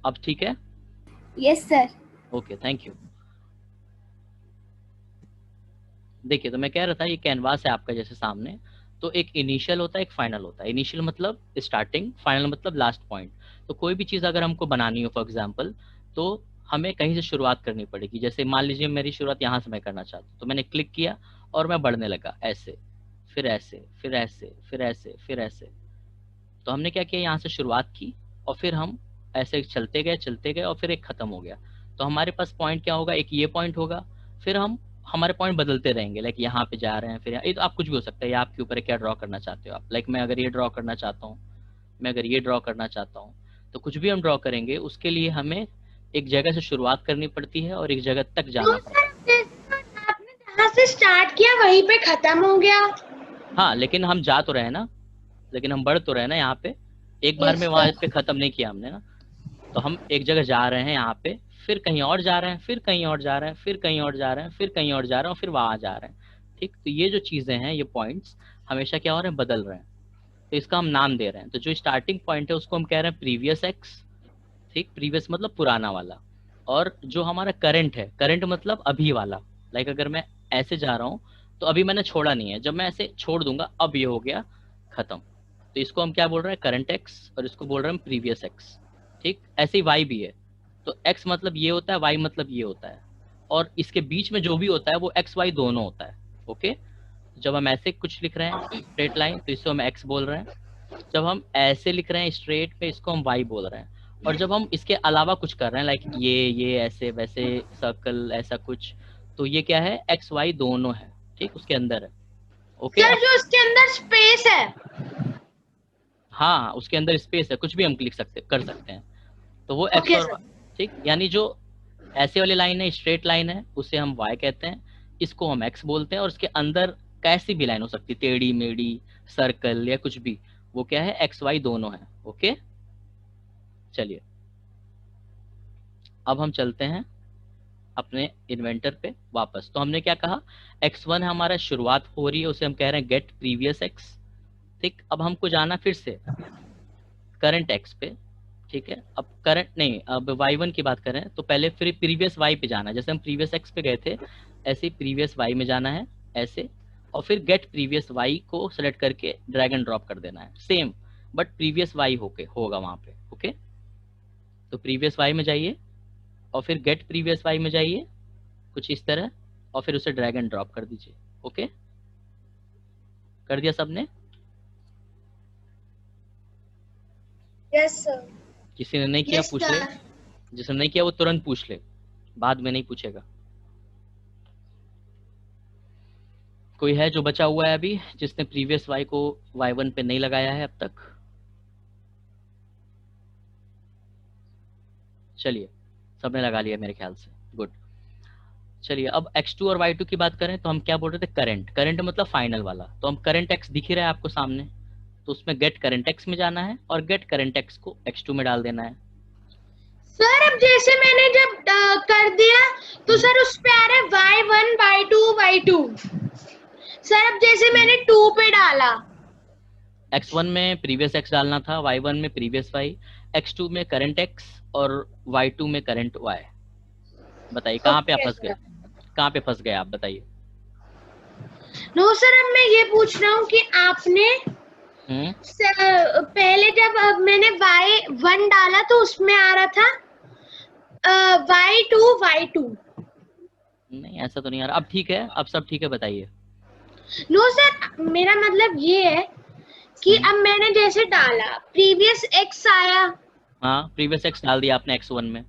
अब ठीक है? Yes, sir. Okay thank you. देखिए, तो मैं कह रहा था ये कैनवास है आपका जैसे सामने, तो एक इनिशियल होता है, एक फाइनल होता है। इनिशियल मतलब स्टार्टिंग, फाइनल मतलब लास्ट पॉइंट। तो कोई भी चीज़ अगर हमको बनानी हो फॉर एग्जांपल, तो हमें कहीं से शुरुआत करनी पड़ेगी। जैसे मान लीजिए मेरी शुरुआत यहाँ से मैं करना चाहता हूँ, तो मैंने क्लिक किया और मैं बढ़ने लगा ऐसे, फिर ऐसे, फिर ऐसे, फिर ऐसे, फिर ऐसे। तो हमने क्या किया, यहाँ से शुरुआत की और फिर हम ऐसे चलते गए और फिर एक खत्म हो गया। तो हमारे पास पॉइंट क्या होगा, एक ये पॉइंट होगा, फिर हमारे पॉइंट बदलते रहेंगे। लाइक यहाँ पे जा रहे हैं, फिर ये तो आप कुछ भी हो सकता है, ये आपके ऊपर है क्या ड्रॉ करना चाहते हो आप। लाइक मैं अगर ये ड्रॉ करना चाहता हूँ, मैं अगर ये ड्रॉ करना चाहता हूँ, तो कुछ भी हम ड्रॉ करेंगे उसके लिए हमें एक जगह से शुरुआत करनी पड़ती है और एक जगह तक जाना पड़ता है। आपने जहाँ से स्टार्ट किया वहीं पे खत्म हो गया। हाँ, लेकिन हम जा तो रहे ना, लेकिन हम बढ़ तो रहे ना यहाँ पे, एक बार में वहां पे खत्म नहीं किया हमने ना। तो हम एक जगह जा रहे हैं यहाँ पे, फिर कहीं और जा रहे हैं, फिर कहीं और जा रहे हैं, फिर कहीं और जा रहे हैं, फिर कहीं और जा रहे हैं, और फिर वहां जा रहे हैं। ठीक, तो ये जो चीजें हैं, ये पॉइंट्स हमेशा क्या हो रहे हैं, बदल रहे हैं। तो इसका हम नाम दे रहे हैं। तो जो स्टार्टिंग पॉइंट है उसको हम कह रहे हैं प्रीवियस एक्स। ठीक, प्रीवियस मतलब पुराना वाला। और जो हमारा करंट है, करंट मतलब अभी वाला। लाइक अगर मैं ऐसे जा रहा हूँ तो अभी मैंने छोड़ा नहीं है, जब मैं ऐसे छोड़ दूंगा अब ये हो गया खत्म। तो इसको हम क्या बोल रहे हैं, करंट एक्स, और इसको बोल रहे हैं प्रीवियस एक्स। ठीक, ऐसे ही वाई भी है। तो एक्स मतलब ये होता है, वाई मतलब ये होता है, और इसके बीच में जो भी होता है वो एक्स वाई दोनों होता है। ओके, जब हम ऐसे कुछ लिख रहे हैं स्ट्रेट लाइन, तो इसको हम एक्स बोल रहे हैं। जब हम ऐसे लिख रहे हैं स्ट्रेट पे, इसको हम वाई बोल रहे हैं। और जब हम इसके अलावा कुछ कर रहे हैं, लाइक ये ऐसे वैसे सर्कल ऐसा कुछ, तो ये क्या है, एक्स वाई दोनों है। ठीक, उसके अंदर है। ओके, सर जो उसके अंदर स्पेस है, हाँ उसके अंदर स्पेस है, कुछ भी हम लिख सकते कर सकते हैं, तो वो एक्स और वाई। ठीक, यानी जो ऐसे वाली लाइन है, स्ट्रेट लाइन है, उसे हम वाई कहते हैं, इसको हम एक्स बोलते हैं। और इसके अंदर कैसी भी लाइन हो सकती है, टेढ़ी मेढ़ी, सर्कल या कुछ भी, वो क्या है, एक्स वाई दोनों है। ओके, चलिए अब हम चलते हैं अपने इन्वेंटर पे वापस। तो हमने क्या कहा, x1 हमारा शुरुआत हो रही है, उसे हम कह रहे हैं गेट प्रीवियस x। ठीक, अब हमको जाना फिर से करंट x पे। ठीक है, अब करंट नहीं, अब y1 की बात करें तो पहले फिर प्रीवियस y पे जाना है। जैसे हम प्रीवियस x पे गए थे, ऐसे ही प्रीवियस y में जाना है ऐसे, और फिर गेट प्रीवियस y को सेलेक्ट करके ड्रैग एंड ड्रॉप कर देना है। सेम बट प्रीवियस वाई होगा वहां पे। ओके, तो प्रीवियस वाई में जाइए और फिर गेट प्रीवियस वाई में जाइए कुछ इस तरह, और फिर उसे ड्रैग एंड ड्रॉप कर दीजिए। ओके, कर दिया सबने? Yes sir. किसी ने नहीं किया यस पूछ ले, सर। जिसने नहीं किया वो तुरंत पूछ ले, बाद में नहीं पूछेगा। कोई है जो बचा हुआ है अभी जिसने प्रीवियस वाई को y1 पे नहीं लगाया है अब तक? चलिए, सबने लगा लिया मेरे ख्याल से, गुड। चलिए, अब x2 और y2 की बात करें तो हम क्या बोल रहे थे? करंट। करंट मतलब फाइनल वाला, तो हम करंट x दिख ही रहा है आपको सामने, तो उसमें गेट करंट x में जाना है और गेट करंट x को x2 में डाल देना है। सर अब जैसे मैंने जब कर दिया तो सर उस पे आ रहा है y1 y2 y2। सर अब जैसे मैंने 2 पे डाला, x1 में प्रीवियस x डालना था, y1 में प्रीवियस y, x2 में करंट x और y2 में करंट y। बताइए कहाँ पे आप फंस गए? कहाँ पे फंस गए आप बताइए? नो सर अब मैं ये पूछ रहा हूँ कि आपने पहले जब मैंने y1 डाला तो उसमें आ रहा था y2 नहीं, ऐसा तो नहीं आ रहा। अब ठीक है, अब सब ठीक है, बताइए। नो सर मेरा मतलब ये है कि अब मैंने जैसे डाला प्रीवियस x आया। हाँ, प्रीवियस x डाल दिया आपने x1 में,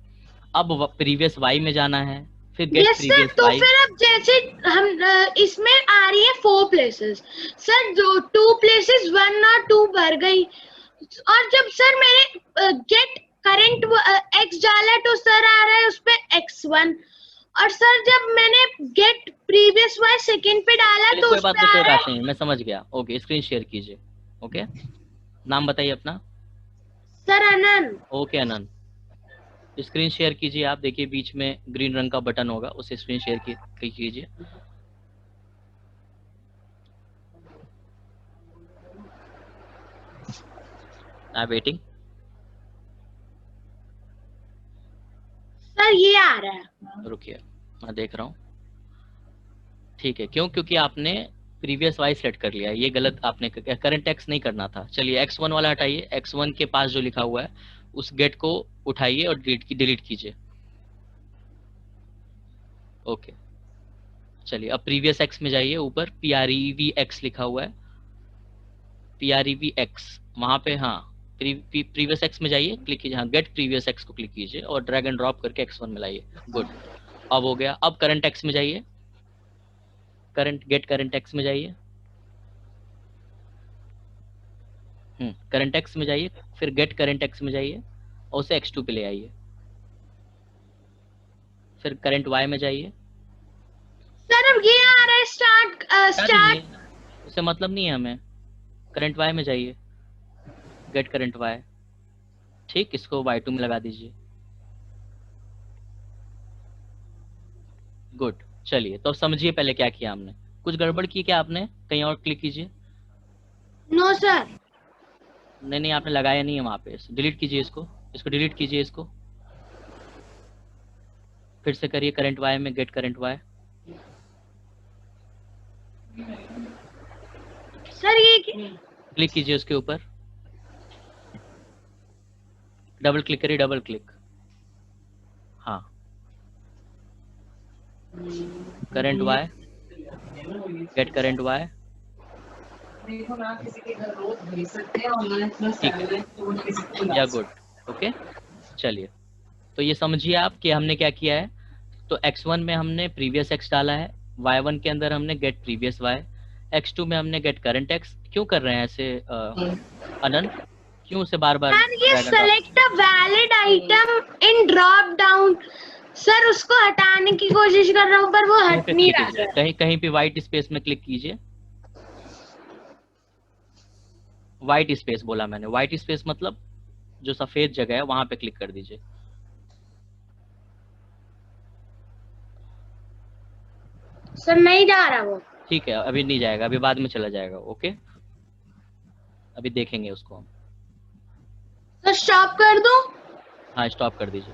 अब प्रीवियस y में जाना है, फिर गेट यस सर, प्रीवियस तो y। फिर अब जैसे हम इसमें आ रही है 4 प्लेसेस सर, जो 2 प्लेसेस 1 और 2 भर गई, और जब सर मैंने गेट करंट x डाला तो सर आ रहा है उस पे x1, और सर जब मैंने गेट प्रीवियस y सेकंड पे डाला तो कोई उस बात पे नहीं, आ कोई रहा बात है। नहीं, मैं समझ गया। ओके, स्क्रीन शेयर कीजिए। ओके, नाम बताइए अपना। सर अनंत। ओके अनंत, स्क्रीन शेयर कीजिए। आप देखिए बीच में ग्रीन रंग का बटन होगा, उसे स्क्रीन शेयर कीजिए। आई वेटिंग। सर ये आ रहा है। रुकिए, मैं देख रहा हूँ। ठीक है, क्यों? क्योंकि आपने प्रीवियस वाई सेलेक्ट कर लिया, ये गलत आपने करंट एक्स नहीं करना था। चलिए x1 वाला हटाइए, x1 के पास जो लिखा हुआ है उस गेट को उठाइए और डिलीट कीजिए। ओके, चलिए अब प्रीवियस एक्स में जाइए, ऊपर PREVX लिखा हुआ है, PREVX वहां पे, हाँ प्रीवियस एक्स में जाइए, क्लिक कीजिए, हाँ गेट प्रीवियस एक्स को क्लिक कीजिए और ड्रैग एंड ड्रॉप करके x1 में लाइए। गुड, अब हो गया। अब करंट एक्स में जाइए, गेट करंट एक्स में जाइए, करंट एक्स में जाइए, फिर गेट करंट एक्स में जाइए और उसे x2 पे ले आइए, फिर करंट y में जाइए। सर अब ये आ रहा है स्टार्ट। उससे मतलब नहीं है हमें, करंट y में जाइए, गेट करंट y, ठीक, इसको y2 में लगा दीजिए। गुड, चलिए तो समझिए पहले क्या किया हमने। कुछ गड़बड़ की क्या आपने? कहीं और क्लिक कीजिए। No sir. नहीं, आपने लगाया नहीं है वहां पे। डिलीट कीजिए इसको, डिलीट कीजिए इसको, फिर से करिए करंट y में गेट करंट y। सर ये क्लिक कीजिए उसके ऊपर, डबल क्लिक करिए, डबल क्लिक, हाँ current y, get current y। देखो ना, किसी के घर रोज भेज सकते हैं ऑनलाइन प्लस या गुड। ओके, चलिए तो ये समझिए आप कि हमने क्या किया है। तो x1 में हमने प्रीवियस x डाला है, y1 के अंदर हमने गेट प्रीवियस y, x2 में हमने गेट करंट x। क्यों कर रहे हैं ऐसे अनंत? क्यों उसे बार बार? सर ये select a valid item in drop down, sir उसको हटाने की कोशिश कर रहा हूँ पर वो हट नहीं रहा है। कहीं कहीं पे व्हाइट स्पेस में क्लिक कीजिए। व्हाइट स्पेस बोला मैंने, व्हाइट स्पेस मतलब जो सफेद जगह है वहां पे क्लिक कर दीजिए। सर नहीं जा रहा वो। ठीक है, अभी नहीं जाएगा, अभी बाद में चला जाएगा। ओके, अभी देखेंगे उसको हम। सर स्टॉप कर दूं? हाँ, स्टॉप कर दीजिए।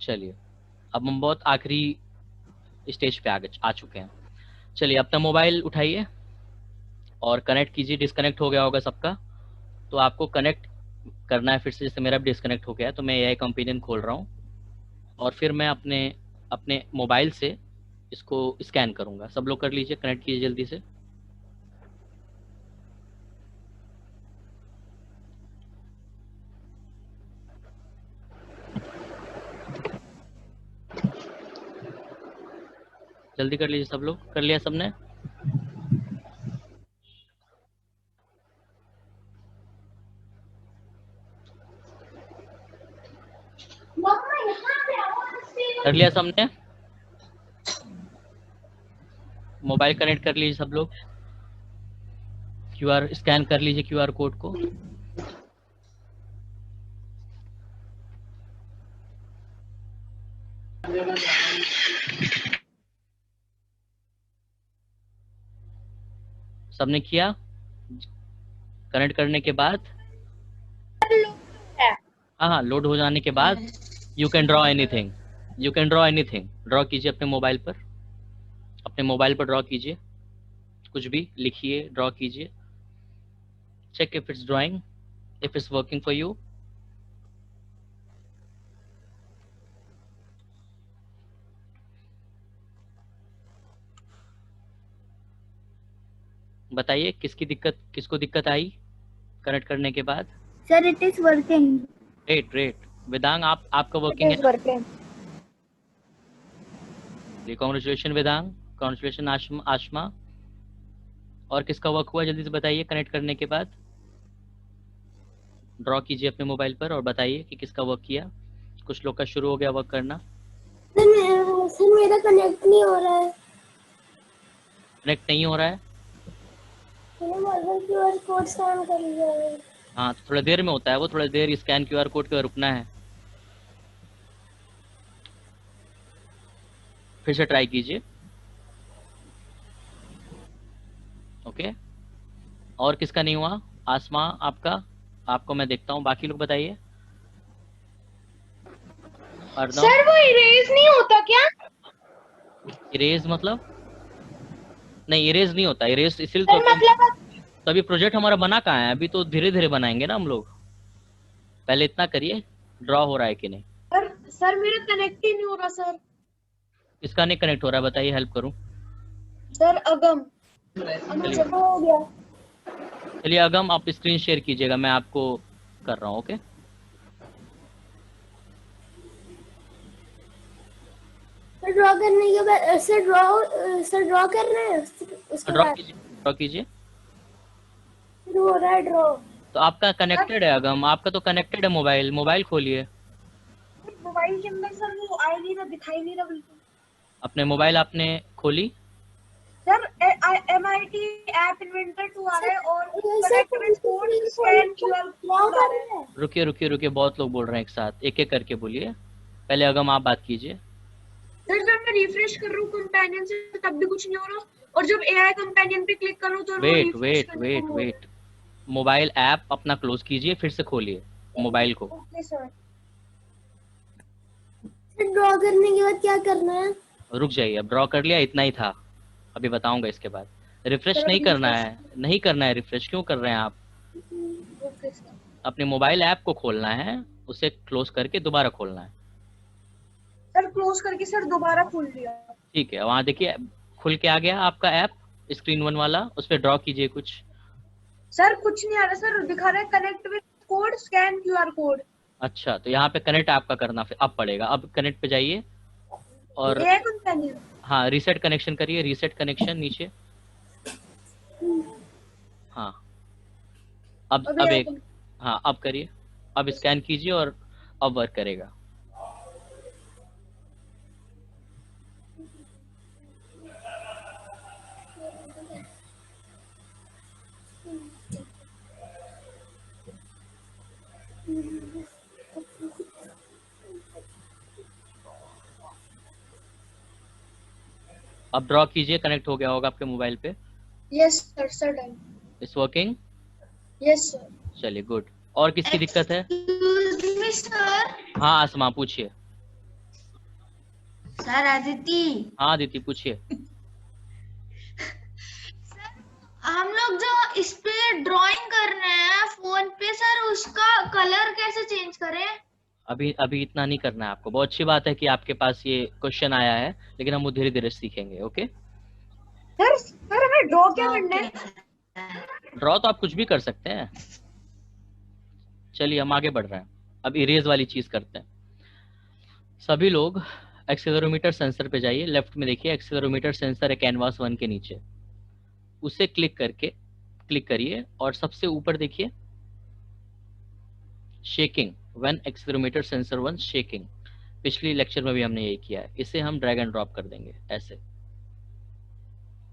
चलिए, अब हम बहुत आखिरी स्टेज पे आ चुके हैं। चलिए, अपना मोबाइल उठाइए, और कनेक्ट कीजिए। डिस्कनेक्ट हो गया होगा सबका, तो आपको कनेक्ट करना है फिर से। जैसे मेरा भी डिस्कनेक्ट हो गया, तो मैं AI कंपेनियन खोल रहा हूँ और फिर मैं अपने मोबाइल से इसको स्कैन करूँगा। सब लोग कर लीजिए, कनेक्ट कीजिए जल्दी से। जल्दी कर लीजिए, सब लोग कर लिया सबने? कर लिया सबने? मोबाइल कनेक्ट कर लीजिए सब लोग। QR स्कैन कर लीजिए QR कोड को। सबने किया? कनेक्ट करने के बाद, हाँ, लोड हो जाने के बाद you can draw anything. You can draw anything. Draw कीजिए अपने मोबाइल पर। अपने मोबाइल पर ड्रॉ कीजिए, कुछ भी लिखिए, ड्रॉ कीजिए। Check if it's drawing, if it's working for you. बताइए किसको दिक्कत आई कनेक्ट करने के बाद? Sir it is working. Great. Vedang, आपका वर्किंग है? Working. Congratulation Vedang, congratulation Ashma. और किसका वर्क हुआ जल्दी से बताइए कनेक्ट करने के बाद। ड्रॉ कीजिए अपने मोबाइल पर और बताइए कि किसका वर्क किया। कुछ लोग का शुरू हो गया वर्क करना। सर मेरा कनेक्ट नहीं हो रहा है। कनेक्ट नहीं हो रहा है? QR कोड स्कैन कर लिया है। हाँ, तो थोड़ा देर में होता है वो, थोड़ा देर स्कैन QR कोड के रुकना है। फिर से ट्राई कीजिए। ओके, और किसका नहीं हुआ? आसमा, आपको मैं देखता हूँ, बाकी लोग बताइए। सर वो इरेज नहीं होता क्या? इरेज मतलब? नहीं, इरेज नहीं होता। इरेज इसलिए सर तो मतलब तभी प्रोजेक्ट हमारा बना कहाँ है, अभी तो धीरे धीरे बनाएंगे ना हम लोग। पहले इतना करिए, ड्रॉ हो रहा है कि नहीं। सर मेरा कनेक्ट ही नहीं हो रहा सर। इसका नहीं कनेक्ट हो रहा है, बताइए, हेल्प करूं? सर अगम हो गया। चलिए अगम, आप स्क्रीन शेयर कीजिएगा, मैं आपको कर रहा हूँ। ओके, ड्रॉ करने के बाद सर ड्रॉ कर रहे हैं उसके ड्रॉ बाद कीजिए, ड्रॉ कीजिए। शुरू हो रहा है ड्रॉ। तो आपका कनेक्टेड है अगम, आपका तो कनेक्टेड है मोबाइल खोलिए। मोबाइल के अंदर सर वो आई नहीं रहा, दिखाई नहीं रहा बिल्कुल। अपने मोबाइल आपने खोली? सर MIT ऐप इन्वेंटर 2 आ रहा है और connect with code scan QR code आ रहा है। रुकिए, बहुत लोग बोल रहे हैं एक साथ, एक एक करके बोलिए। पहले अगम आप बात कीजिए। सर जब मैं रिफ्रेश कर रहा हूँ कंपेनियन से तब भी कुछ नहीं हो रहा, और जब AI कंपेनियन पे क्लिक कर रहा हूँ तो वेट, मोबाइल ऐप अपना क्लोज कीजिए, फिर से खोलिए मोबाइल को। Okay sir. ड्रॉ करने के बाद क्या करना है? रुक जाइए, अब ड्रॉ कर लिया, इतना ही था, अभी बताऊंगा इसके बाद। रिफ्रेश नहीं करना है, रिफ्रेश क्यों कर रहे हैं आप? Okay sir. अपने मोबाइल ऐप को खोलना है, उसे क्लोज करके दोबारा खोलना है। सर क्लोज करके सर दोबारा खोल लिया। ठीक है, वहां देखिए खुल के आ गया आपका ऐप, स्क्रीन 1 वाला, उस पर ड्रॉ कीजिए कुछ। सर कुछ नहीं आ रहा सर, दिखा रहा है connect with code scan QR code. अच्छा, तो यहाँ पे कनेक्ट आपका करना फिर अब पड़ेगा। अब कनेक्ट पे जाइए और AI कंपेनियन। हाँ, रीसेट कनेक्शन करिए, रीसेट कनेक्शन नीचे। हाँ, अब करिए, अब स्कैन कीजिए और अब वर्क करेगा। अब ड्रॉ कीजिए, कनेक्ट हो गया होगा आपके मोबाइल पे। Yes sir done. It's working? Yes sir. चलिए गुड। और किसकी दिक्कत है? Excuse me sir. हाँ आसमा, पूछिए। सर अदिति। हाँ अदिति, पूछिए। हम लोग जो इस पे ड्राइंग कर रहे हैं फोन पे सर, उसका कलर कैसे चेंज करें? अभी अभी इतना नहीं करना है आपको। बहुत अच्छी बात है कि आपके पास ये क्वेश्चन आया है, लेकिन हम वो धीरे धीरे सीखेंगे। ओके सर हमें ड्रॉ क्या करना है? ड्रॉ तो आप कुछ भी कर सकते हैं। चलिए हम आगे बढ़ रहे हैं, अब इरेज वाली चीज करते हैं। सभी लोग एक्सेलेरोमीटर सेंसर पे जाइए, लेफ्ट में देखिए एक्सेलेरोमीटर सेंसर है कैनवास 1 के नीचे, उसे क्लिक करिए और सबसे ऊपर देखिए shaking, when accelerometer sensor 1 shaking. पिछली लेक्चर में भी हमने यही किया है। इसे हम ड्रैग एंड ड्रॉप कर देंगे ऐसे,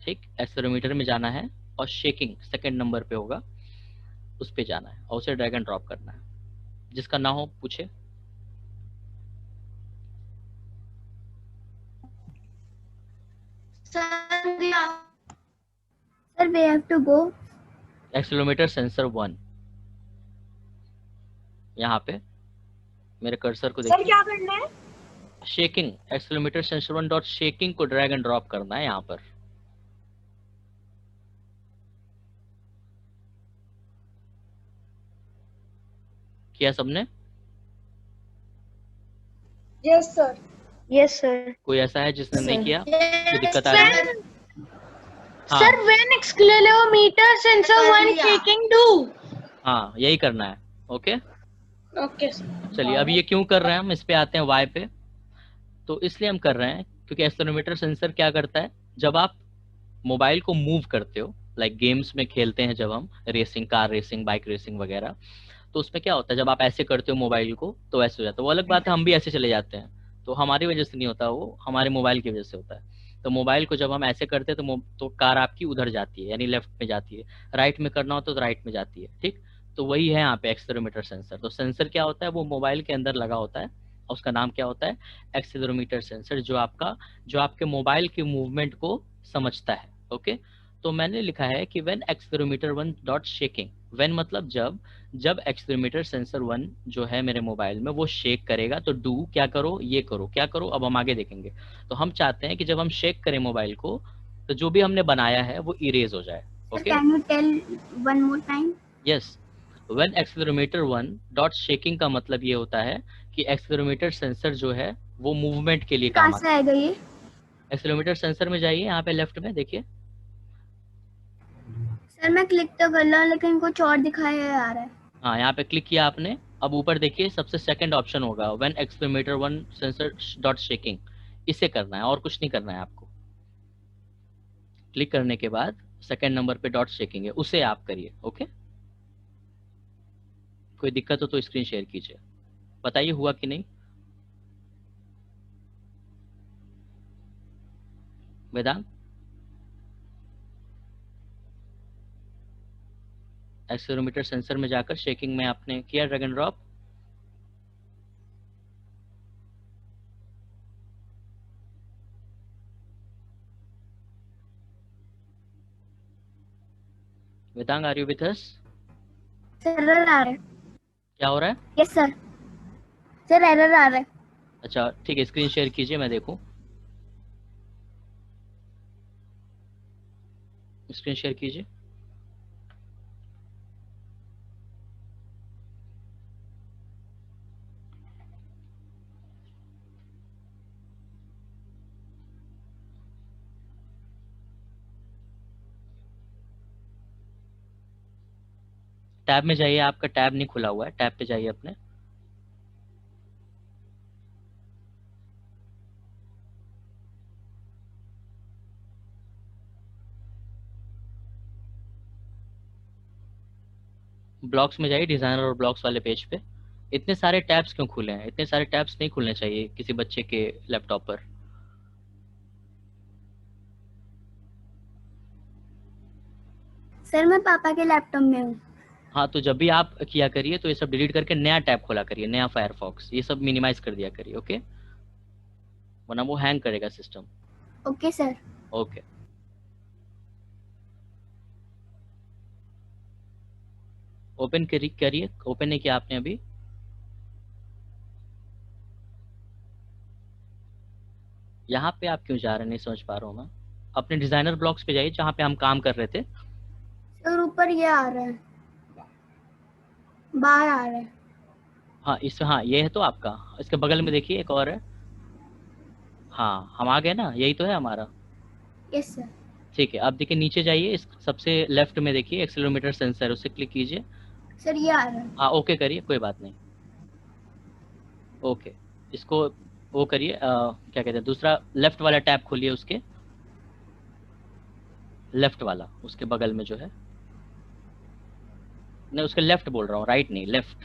ठीक। एक्सेलेरोमीटर में जाना है और शेकिंग सेकंड नंबर पे होगा, उस पे जाना है और उसे ड्रैग एंड ड्रॉप करना है। जिसका ना हो पूछे। Sir, we have to go. Accelerometer sensor 1, यहाँ पे मेरे कर्सर को सर देखिए। क्या करना है? Shaking, accelerometer sensor 1 dot shaking को ड्रैग एंड ड्रॉप करना है यहाँ पर। किया सबने? Yes sir. Yes, sir. कोई ऐसा है जिसने नहीं Sir. किया? कोई दिक्कत आ रही है? हाँ sir when accelerometer sensor 1 shaking do? हाँ, यही करना है। Okay okay sir. चलिए, अब ये क्यों कर रहे हैं हम, इस पे आते हैं वाई पे। तो इसलिए हम कर रहे हैं क्योंकि एक्सेलेरोमीटर सेंसर क्या करता है, जब आप मोबाइल को मूव करते हो, लाइक गेम्स में खेलते हैं जब हम racing, car racing, bike racing वगैरह, तो उसमें क्या होता है जब आप ऐसे करते हो मोबाइल को तो ऐसे हो जाता है। वो अलग बात है, हम भी ऐसे चले जाते हैं, तो हमारी वजह से नहीं होता, वो हमारे मोबाइल की वजह से होता है। तो मोबाइल को जब हम ऐसे करते हैं तो कार आपकी उधर जाती है, यानी लेफ्ट में जाती है। राइट में करना होता है तो राइट में जाती है, ठीक। तो वही है यहाँ पे एक्सेलेरोमीटर सेंसर। तो सेंसर क्या होता है, वो मोबाइल के अंदर लगा होता है और उसका नाम क्या होता है, एक्सेलेरोमीटर सेंसर, जो आपके मोबाइल के मूवमेंट को समझता है। ओके तो मैंने लिखा है कि when accelerometer 1 dot shaking, when मतलब जब एक्सेलेरोमीटर सेंसर 1 जो है मेरे मोबाइल में वो शेक करेगा, तो डू क्या करो, ये करो, क्या करो, अब हम आगे देखेंगे। तो हम चाहते हैं कि जब हम शेक करें मोबाइल को तो जो भी हमने बनाया है वो इरेज हो जाए। Sir, okay can you tell one more time? Yes, when accelerometer 1 dot shaking का मतलब ये होता है कि एक्सेलेरोमीटर सेंसर जो है वो मूवमेंट के लिए काम कहाँ आता से आएगा ये? है। एक्सेलेरोमीटर सेंसर में जाइए, यहाँ पे लेफ्ट में देखिए। सर मैं क्लिक तो कर रहा हूँ लेकिन कुछ और दिखाया जा रहा है। हाँ, यहाँ पे क्लिक किया आपने। अब ऊपर देखिए सबसे सेकंड ऑप्शन होगा when accelerometer 1 sensor dot shaking, इसे करना है और कुछ नहीं करना है आपको। क्लिक करने के बाद सेकंड नंबर पे डॉट शेकिंग है, उसे आप करिए। ओके कोई दिक्कत हो तो स्क्रीन शेयर कीजिए, बताइए हुआ कि नहीं। वेदांत, एक्सेलेरोमीटर सेंसर में जाकर शेकिंग में आपने किया drag and drop? Vedang, are you with us? Sir error आ रहा है। क्या हो रहा है? Yes sir. सर एरर आ रहा है। अच्छा ठीक है, स्क्रीन शेयर कीजिए, मैं देखूं। स्क्रीन शेयर कीजिए। टैब में जाइए, आपका टैब नहीं खुला हुआ है, टैब पे जाइए अपने। ब्लॉक्स में जाइए, डिजाइनर और ब्लॉक्स वाले पेज पे। इतने सारे टैब्स क्यों खुले हैं? इतने सारे टैब्स नहीं खुलने चाहिए किसी बच्चे के लैपटॉप पर। सर मैं पापा के लैपटॉप में हूँ। हाँ, तो जब भी आप किया करिए तो ये सब डिलीट करके नया टैब खोला करिए, नया फायरफॉक्स, ये सब मिनिमाइज कर दिया करिए। ओके वरना वो हैंग करेगा system. Okay sir. Okay open करिए। ओपन नहीं किया आपने अभी? यहाँ पे आप क्यों जा रहे हैं, नहीं समझ पा रहा हूँ मैं। अपने डिजाइनर ब्लॉक्स पे जाइए जहाँ पे हम काम कर रहे थे। ऊपर ये आ रहा है, बाहर आ रहा है। हाँ हाँ ये है तो आपका, इसके बगल में देखिए एक और है। हाँ हम आ गए ना, यही तो है हमारा। Yes sir. ठीक है, आप देखिए नीचे जाइए, इस सबसे लेफ्ट में देखिए एक्सेलेरोमीटर सेंसर, उसे क्लिक कीजिए। सर ये आ रहा है। हाँ ओके करिए, कोई बात नहीं। ओके, इसको वो करिए, क्या कहते हैं, दूसरा लेफ्ट वाला टैब खोलिए, उसके लेफ्ट वाला, उसके बगल में जो है, नहीं उसके लेफ्ट बोल रहा हूँ, राइट नहीं, लेफ्ट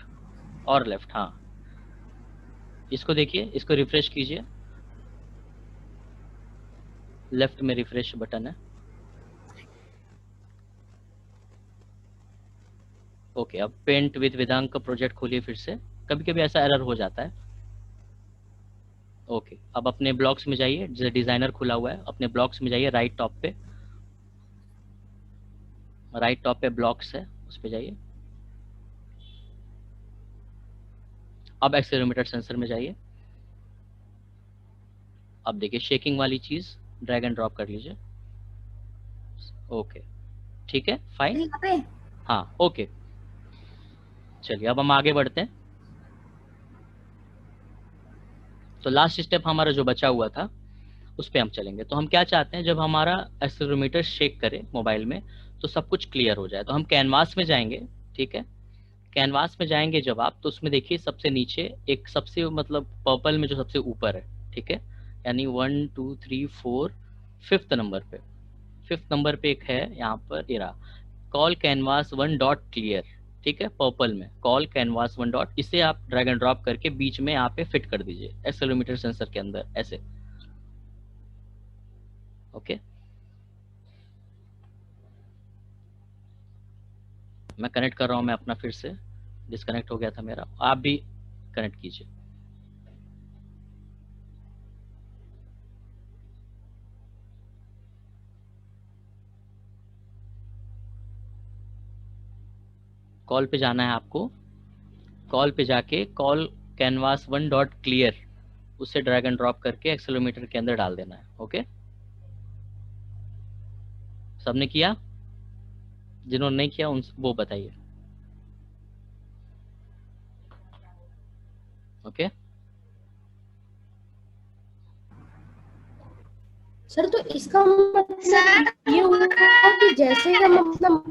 और लेफ्ट। हाँ इसको देखिए, इसको रिफ्रेश कीजिए, लेफ्ट में रिफ्रेश बटन है। ओके, अब पेंट विद वेदांत का प्रोजेक्ट खोलिए फिर से, कभी कभी ऐसा एरर हो जाता है। ओके, अब अपने ब्लॉक्स में जाइए, जैसे डिजाइनर खुला हुआ है, अपने ब्लॉक्स में जाइए, राइट टॉप पे, राइट टॉप पे ब्लॉक्स है, उस पे जाइए। अब एक्सेलेरोमीटर सेंसर में जाइए। अब देखिए शेकिंग वाली चीज ड्रैग एंड ड्रॉप कर लीजिए। ओके ठीक है, फाइन। हाँ ओके, चलिए अब हम आगे बढ़ते हैं। तो लास्ट स्टेप हमारा जो बचा हुआ था उस पर हम चलेंगे। तो हम क्या चाहते हैं, जब हमारा एक्सेलेरोमीटर शेक करे मोबाइल में तो सब कुछ क्लियर हो जाए। तो हम कैनवास में जाएंगे, ठीक है, कैनवास में जाएंगे जब आप, तो उसमें देखिए सबसे नीचे एक, सबसे मतलब पर्पल में जो सबसे ऊपर है, ठीक है, यानी 1 2 3 4 5th नंबर पे, 5th नंबर पे एक है यहाँ पर, ये रहा, कॉल कैनवास 1 डॉट क्लियर, ठीक है, पर्पल में कॉल कैनवास 1 डॉट, इसे आप ड्रैग एंड ड्रॉप करके बीच में यहाँ पे फिट कर दीजिए एक्सेलेरोमीटर सेंसर के अंदर, ऐसे। ओके, मैं कनेक्ट कर रहा हूँ, मैं अपना फिर से, डिस्कनेक्ट हो गया था मेरा, आप भी कनेक्ट कीजिए। कॉल पे जाना है आपको, कॉल पे जाके कॉल कैनवास 1 डॉट क्लियर, उससे ड्रैग एंड ड्रॉप करके एक्सेलेरोमीटर के अंदर डाल देना है। ओके, सबने किया? जिन्होंने नहीं किया उन वो बताइए। ओके सर, तो इसका मतलब ये हुआ कि जैसे हम मतलब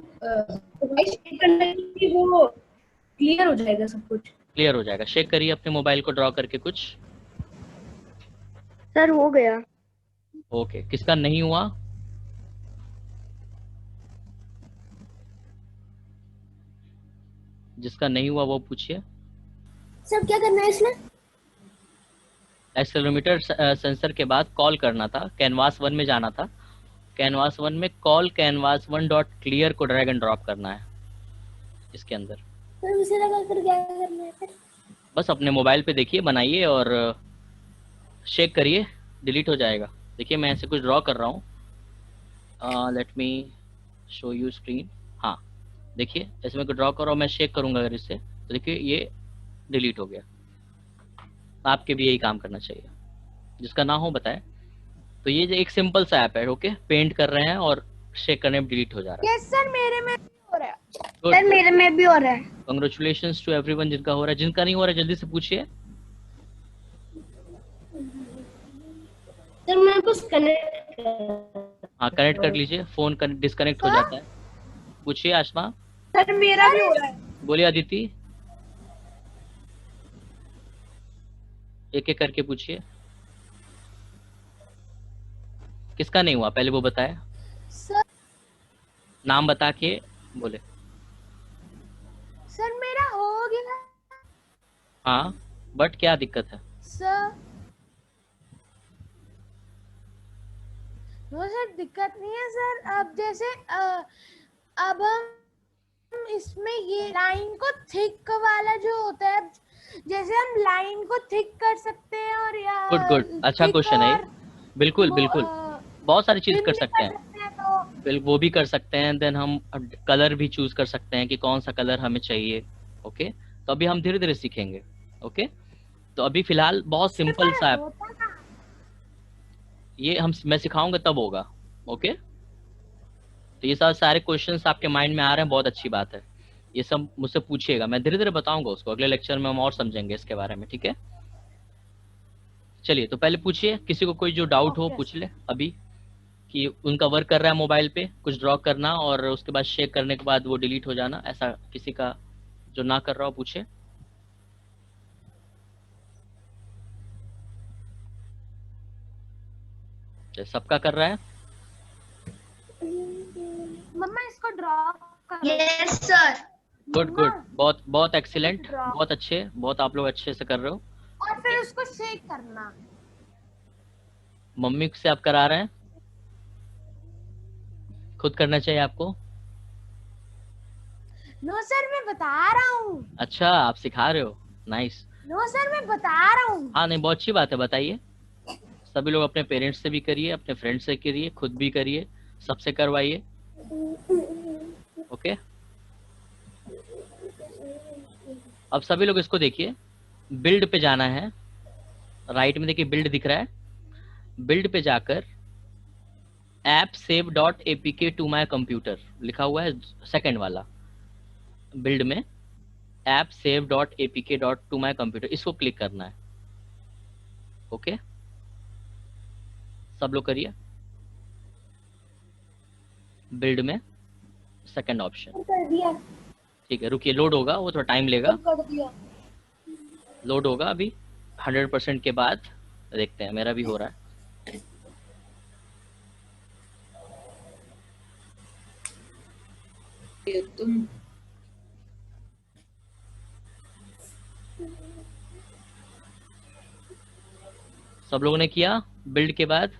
वो क्लियर हो जाएगा, सब कुछ क्लियर हो जाएगा। शेक करिए अपने मोबाइल को ड्रॉ करके कुछ। सर हो गया। ओके, किसका नहीं हुआ? जिसका नहीं हुआ वो पूछिए। सर क्या करना है इसमें? एक्सेलेरोमीटर सेंसर के बाद कॉल करना था, कैनवास 1 में जाना था, कैनवास 1 में कॉल कैनवास 1 डॉट क्लियर को ड्रैग एंड ड्रॉप करना है इसके अंदर। सर उसे लगा कर क्या करना है फिर? बस अपने मोबाइल पे देखिए, बनाइए और शेक करिए, डिलीट हो जाएगा। देखिए मैं ऐसे कुछ ड्रॉ कर रहा हूँ, let me show you screen. हाँ देखिए, ऐसे मैं कुछ ड्रॉ कर रहा हूँ, मैं शेक करूँगा अगर इससे, तो देखिए ये डिलीट हो गया। आपके भी यही काम करना चाहिए, जिसका ना हो बताएं। तो ये एक सिंपल सा ऐप है, ओके, पेंट कर रहे हैं और शेक करने में डिलीट हो जा रहा है। यस सर, मेरे में भी हो रहा है। सर मेरे में भी हो रहा है। कांग्रेचुलेशंस टू एवरीवन जिनका हो रहा है, जिनका नहीं हो रहा है जल्दी से पूछिए। सर मैं बस कनेक्ट, हाँ कनेक्ट कर लीजिए, फोन डिस्कनेक्ट हो जाता है। पूछिए आशमा। सर मेरा भी हो रहा है। बोलिए अदिति, एक एक करके पूछिए। किसका नहीं हुआ पहले वो बताए, सर नाम बता के बोले। सर मेरा हो गया। हाँ बट क्या दिक्कत है? सर वो सर दिक्कत नहीं है सर। अब जैसे अब हम इसमें ये लाइन को थिक वाला जो होता है, जैसे हम लाइन को थिक कर सकते हैं और या गुड गुड, अच्छा क्वेश्चन है ये। बिल्कुल बिल्कुल, बहुत सारी चीज कर सकते हैं, तो वो भी कर सकते हैं। देन हम कलर भी चूज कर सकते हैं कि कौन सा कलर हमें चाहिए। ओके, तो अभी हम धीरे धीरे सीखेंगे। ओके, तो अभी फिलहाल बहुत सिंपल सा है ये, मैं सिखाऊंगा तब होगा। ओके, तो ये सारे क्वेश्चंस आपके माइंड में आ रहे हैं, बहुत अच्छी बात है। ये सब मुझसे पूछिएगा, मैं धीरे धीरे बताऊंगा उसको, अगले लेक्चर में हम और समझेंगे इसके बारे में, ठीक है। चलिए तो पहले पूछिए, किसी को कोई जो डाउट हो पूछ ले अभी, कि उनका वर्क कर रहा है मोबाइल पे, कुछ ड्रॉ करना और उसके बाद शेक करने के बाद वो डिलीट हो जाना, ऐसा किसी का जो ना कर रहा हो पूछे। सबका कर रहा है? मम्मा इसको ड्रॉ कर। Yes sir. गुड गुड, बहुत बहुत एक्सीलेंट, बहुत अच्छे, बहुत आप लोग अच्छे से कर रहे हो। और फिर उसको शेक करना। मम्मी से आप करा रहे हैं? खुद करना चाहिए आपको। नो सर मैं बता रहा हूँ। अच्छा आप सिखा रहे हो, नाइस। नो सर मैं बता रहा हूँ। हाँ नहीं, बहुत अच्छी बात है, बताइए। सभी लोग अपने पेरेंट्स से भी करिए, अपने फ्रेंड्स से करिए, खुद भी करिए, सबसे करवाइए, ओके। अब सभी लोग इसको देखिए, बिल्ड पे जाना है, राइट में देखिए बिल्ड दिख रहा है, बिल्ड पे जाकर app save dot APK to my computer लिखा हुआ है, सेकंड वाला बिल्ड में app save dot APK dot to my computer, इसको क्लिक करना है, ओके। सब लोग करिए, बिल्ड में सेकंड ऑप्शन, कर दिया। ठीक है। रुकिए, लोड होगा, वो थोड़ा टाइम लेगा, कर दिया। लोड होगा अभी 100% के बाद देखते हैं। मेरा भी हो रहा है। तुम सब लोगों ने किया बिल्ड के बाद?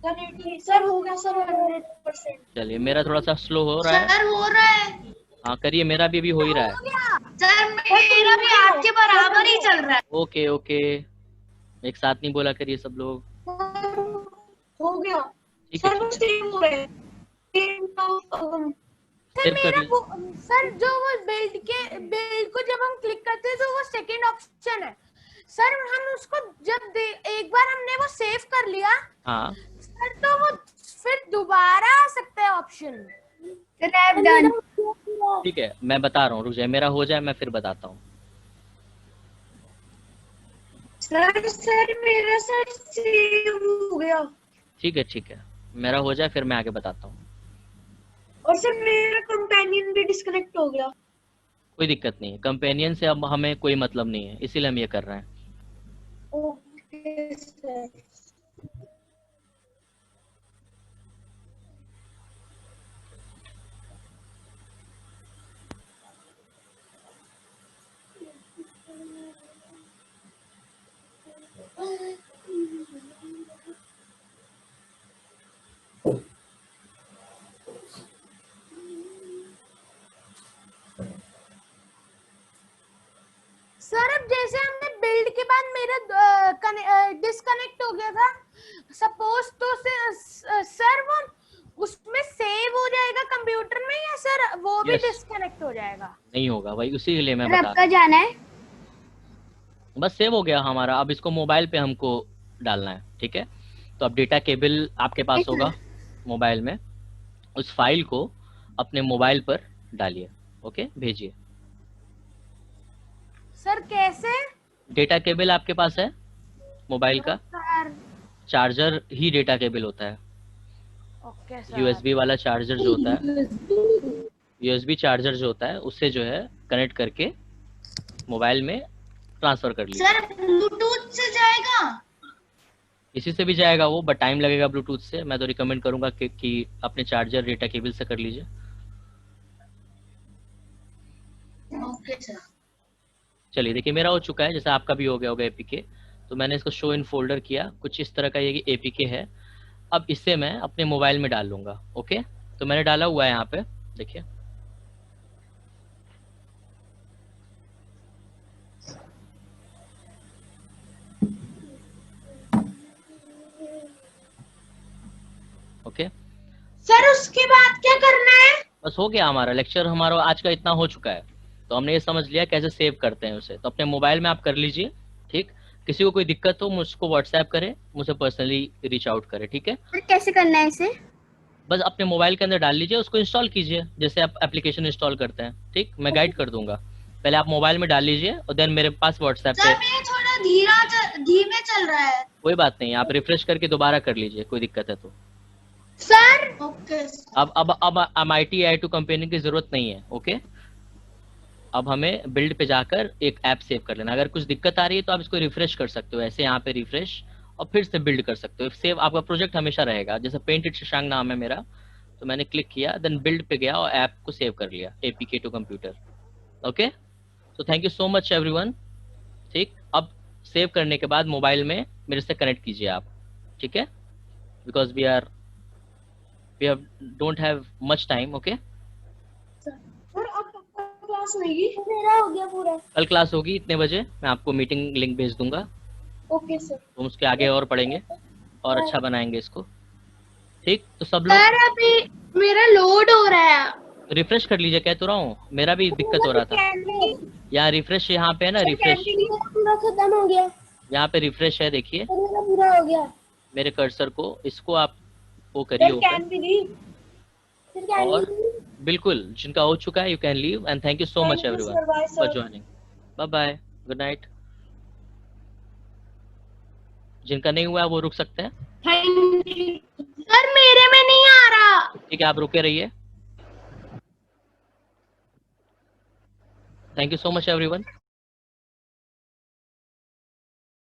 सर हो गया सर 100%। चलिए, मेरा थोड़ा सा स्लो हो रहा है। सर हो रहा है। हाँ करिए, मेरा भी अभी हो ही रहा है। सर मेरा भी आपके बराबर ही चल रहा है। ओके ओके, एक साथ नहीं बोला करिए सब लोग, हो गया। ठीक है। सर सेम हो रहा है। सेव कर लीजिए। सर जो वो बिल्ड को जब हम क्लिक करते हैं तो वो सेकंड ऑप्शन है सर। हम उसको जब एक बार हमने वो सेव कर लिया हाँ सर, तो वो फिर दोबारा आ सकता है ऑप्शन। डन। ठीक है, मैं बता रहा हूँ, रुक जाए, मेरा हो जाए मैं फिर बताता हूँ। सर मेरा सर सेव हो गया। ठीक है, मेरा हो जाए फिर मैं आगे बताता हूँ। और सर मेरा कंपेनियन भी डिस्कनेक्ट हो गया। कोई दिक्कत नहीं है, कंपेनियन से अब हमें कोई मतलब नहीं है, इसीलिए हम ये कर रहे हैं। Okay sir. सर अब जैसे हमने बिल्ड के बाद मेरा डिस्कनेक्ट हो गया था सपोज, तो सर वो उसमें सेव हो जाएगा कंप्यूटर में या सर वो भी Yes. डिस्कनेक्ट हो जाएगा? नहीं होगा भाई, उसी के लिए मैं बता रहा आपका जाना है। हूँ। बस सेव हो गया हमारा, अब इसको मोबाइल पे हमको डालना है, ठीक है। तो अब डेटा केबल आपके पास होगा मोबाइल में, उस फाइल को अपने मोबाइल पर डालिए, ओके, भेजिए। सर कैसे? डेटा केबल आपके पास है मोबाइल का? सर चार्जर ही डेटा केबल होता है, ओके सर। यूएसबी वाला चार्जर जो होता है, यूएसबी चार्जर जो होता है उससे जो है कनेक्ट करके मोबाइल में ट्रांसफर कर लीजिए। सर ब्लूटूथ से जाएगा? इसी से भी जाएगा वो, बट टाइम लगेगा ब्लूटूथ से। मैं तो रिकमेंड करूंगा कि अपने चार्जर डेटा केबल से कर लीजिए। Okay sir. चलिए देखिए, मेरा हो चुका है, जैसे आपका भी हो गया होगा एपीके। तो मैंने इसको शो इन फोल्डर किया, कुछ इस तरह का ये एपीके है। अब इससे मैं अपने मोबाइल में डाल लूंगा, ओके। तो मैंने डाला हुआ है यहाँ पे, देखिए। ओके, सर उसके बाद क्या करना है? बस हो गया हमारा लेक्चर, हमारा आज का इतना हो चुका है। तो हमने ये समझ लिया कैसे सेव करते हैं उसे, तो अपने मोबाइल में आप कर लीजिए, ठीक। किसी को कोई दिक्कत हो मुझको व्हाट्सएप करे, मुझे पर्सनली रीच आउट करे, ठीक है। कैसे करना है इसे? बस अपने मोबाइल के अंदर डाल लीजिए, उसको इंस्टॉल कीजिए जैसे आप एप्लीकेशन इंस्टॉल करते हैं। ठीक, मैं गाइड कर दूंगा। पहले आप मोबाइल में डाल लीजिए और देन मेरे पास व्हाट्सएप पे। सर ये थोड़ा धीमे चल रहा है। कोई बात नहीं, आप रिफ्रेश करके दोबारा कर लीजिए, कोई दिक्कत है तो। Sir okay. अब MIT AI2 कंपेनिंग की जरूरत नहीं है। ओके, अब हमें बिल्ड पे जाकर एक ऐप सेव कर लेना। अगर कुछ दिक्कत आ रही है तो आप इसको रिफ्रेश कर सकते हो, ऐसे यहाँ पे रिफ्रेश, और फिर से बिल्ड कर सकते हो। सेव आपका प्रोजेक्ट हमेशा रहेगा। जैसे पेंट इट शशांक नाम है मेरा, तो मैंने क्लिक किया, देन बिल्ड पे गया और ऐप को सेव कर लिया, APK टू कंप्यूटर। ओके, तो thank you so much everyone. ठीक, अब सेव करने के बाद मोबाइल में मेरे से कनेक्ट कीजिए आप। ठीक है, because we don't have much time. Okay, class होगी? मेरा हो गया पूरा। कल क्लास होगी इतने बजे, मैं आपको मीटिंग लिंक भेज दूंगा। Okay sir. तो उसके आगे और पढ़ेंगे और अच्छा बनाएंगे इसको। ठीक, तो सब लोग सर अभी मेरा लोड हो रहा है। रिफ्रेश कर लीजिए, कह तो रहा हूँ, मेरा भी दिक्कत हो रहा था। यहाँ रिफ्रेश, यहाँ पे है ना रिफ्रेश, पूरा खत्म हो गया। यहाँ पे रिफ्रेश है, देखिए मेरा पूरा हो गया। मेरे कर्सर को, इसको आप वो करिए ओपन। और बिल्कुल, जिनका हो चुका है you can leave, and thank you so much everyone for joining. Bye bye, good night. जिनका नहीं हुआ है वो रुक सकते हैं। थैंक यू सर मेरे में नहीं आ रहा। ठीक है, आप रुके रहिए। Thank you so much everyone.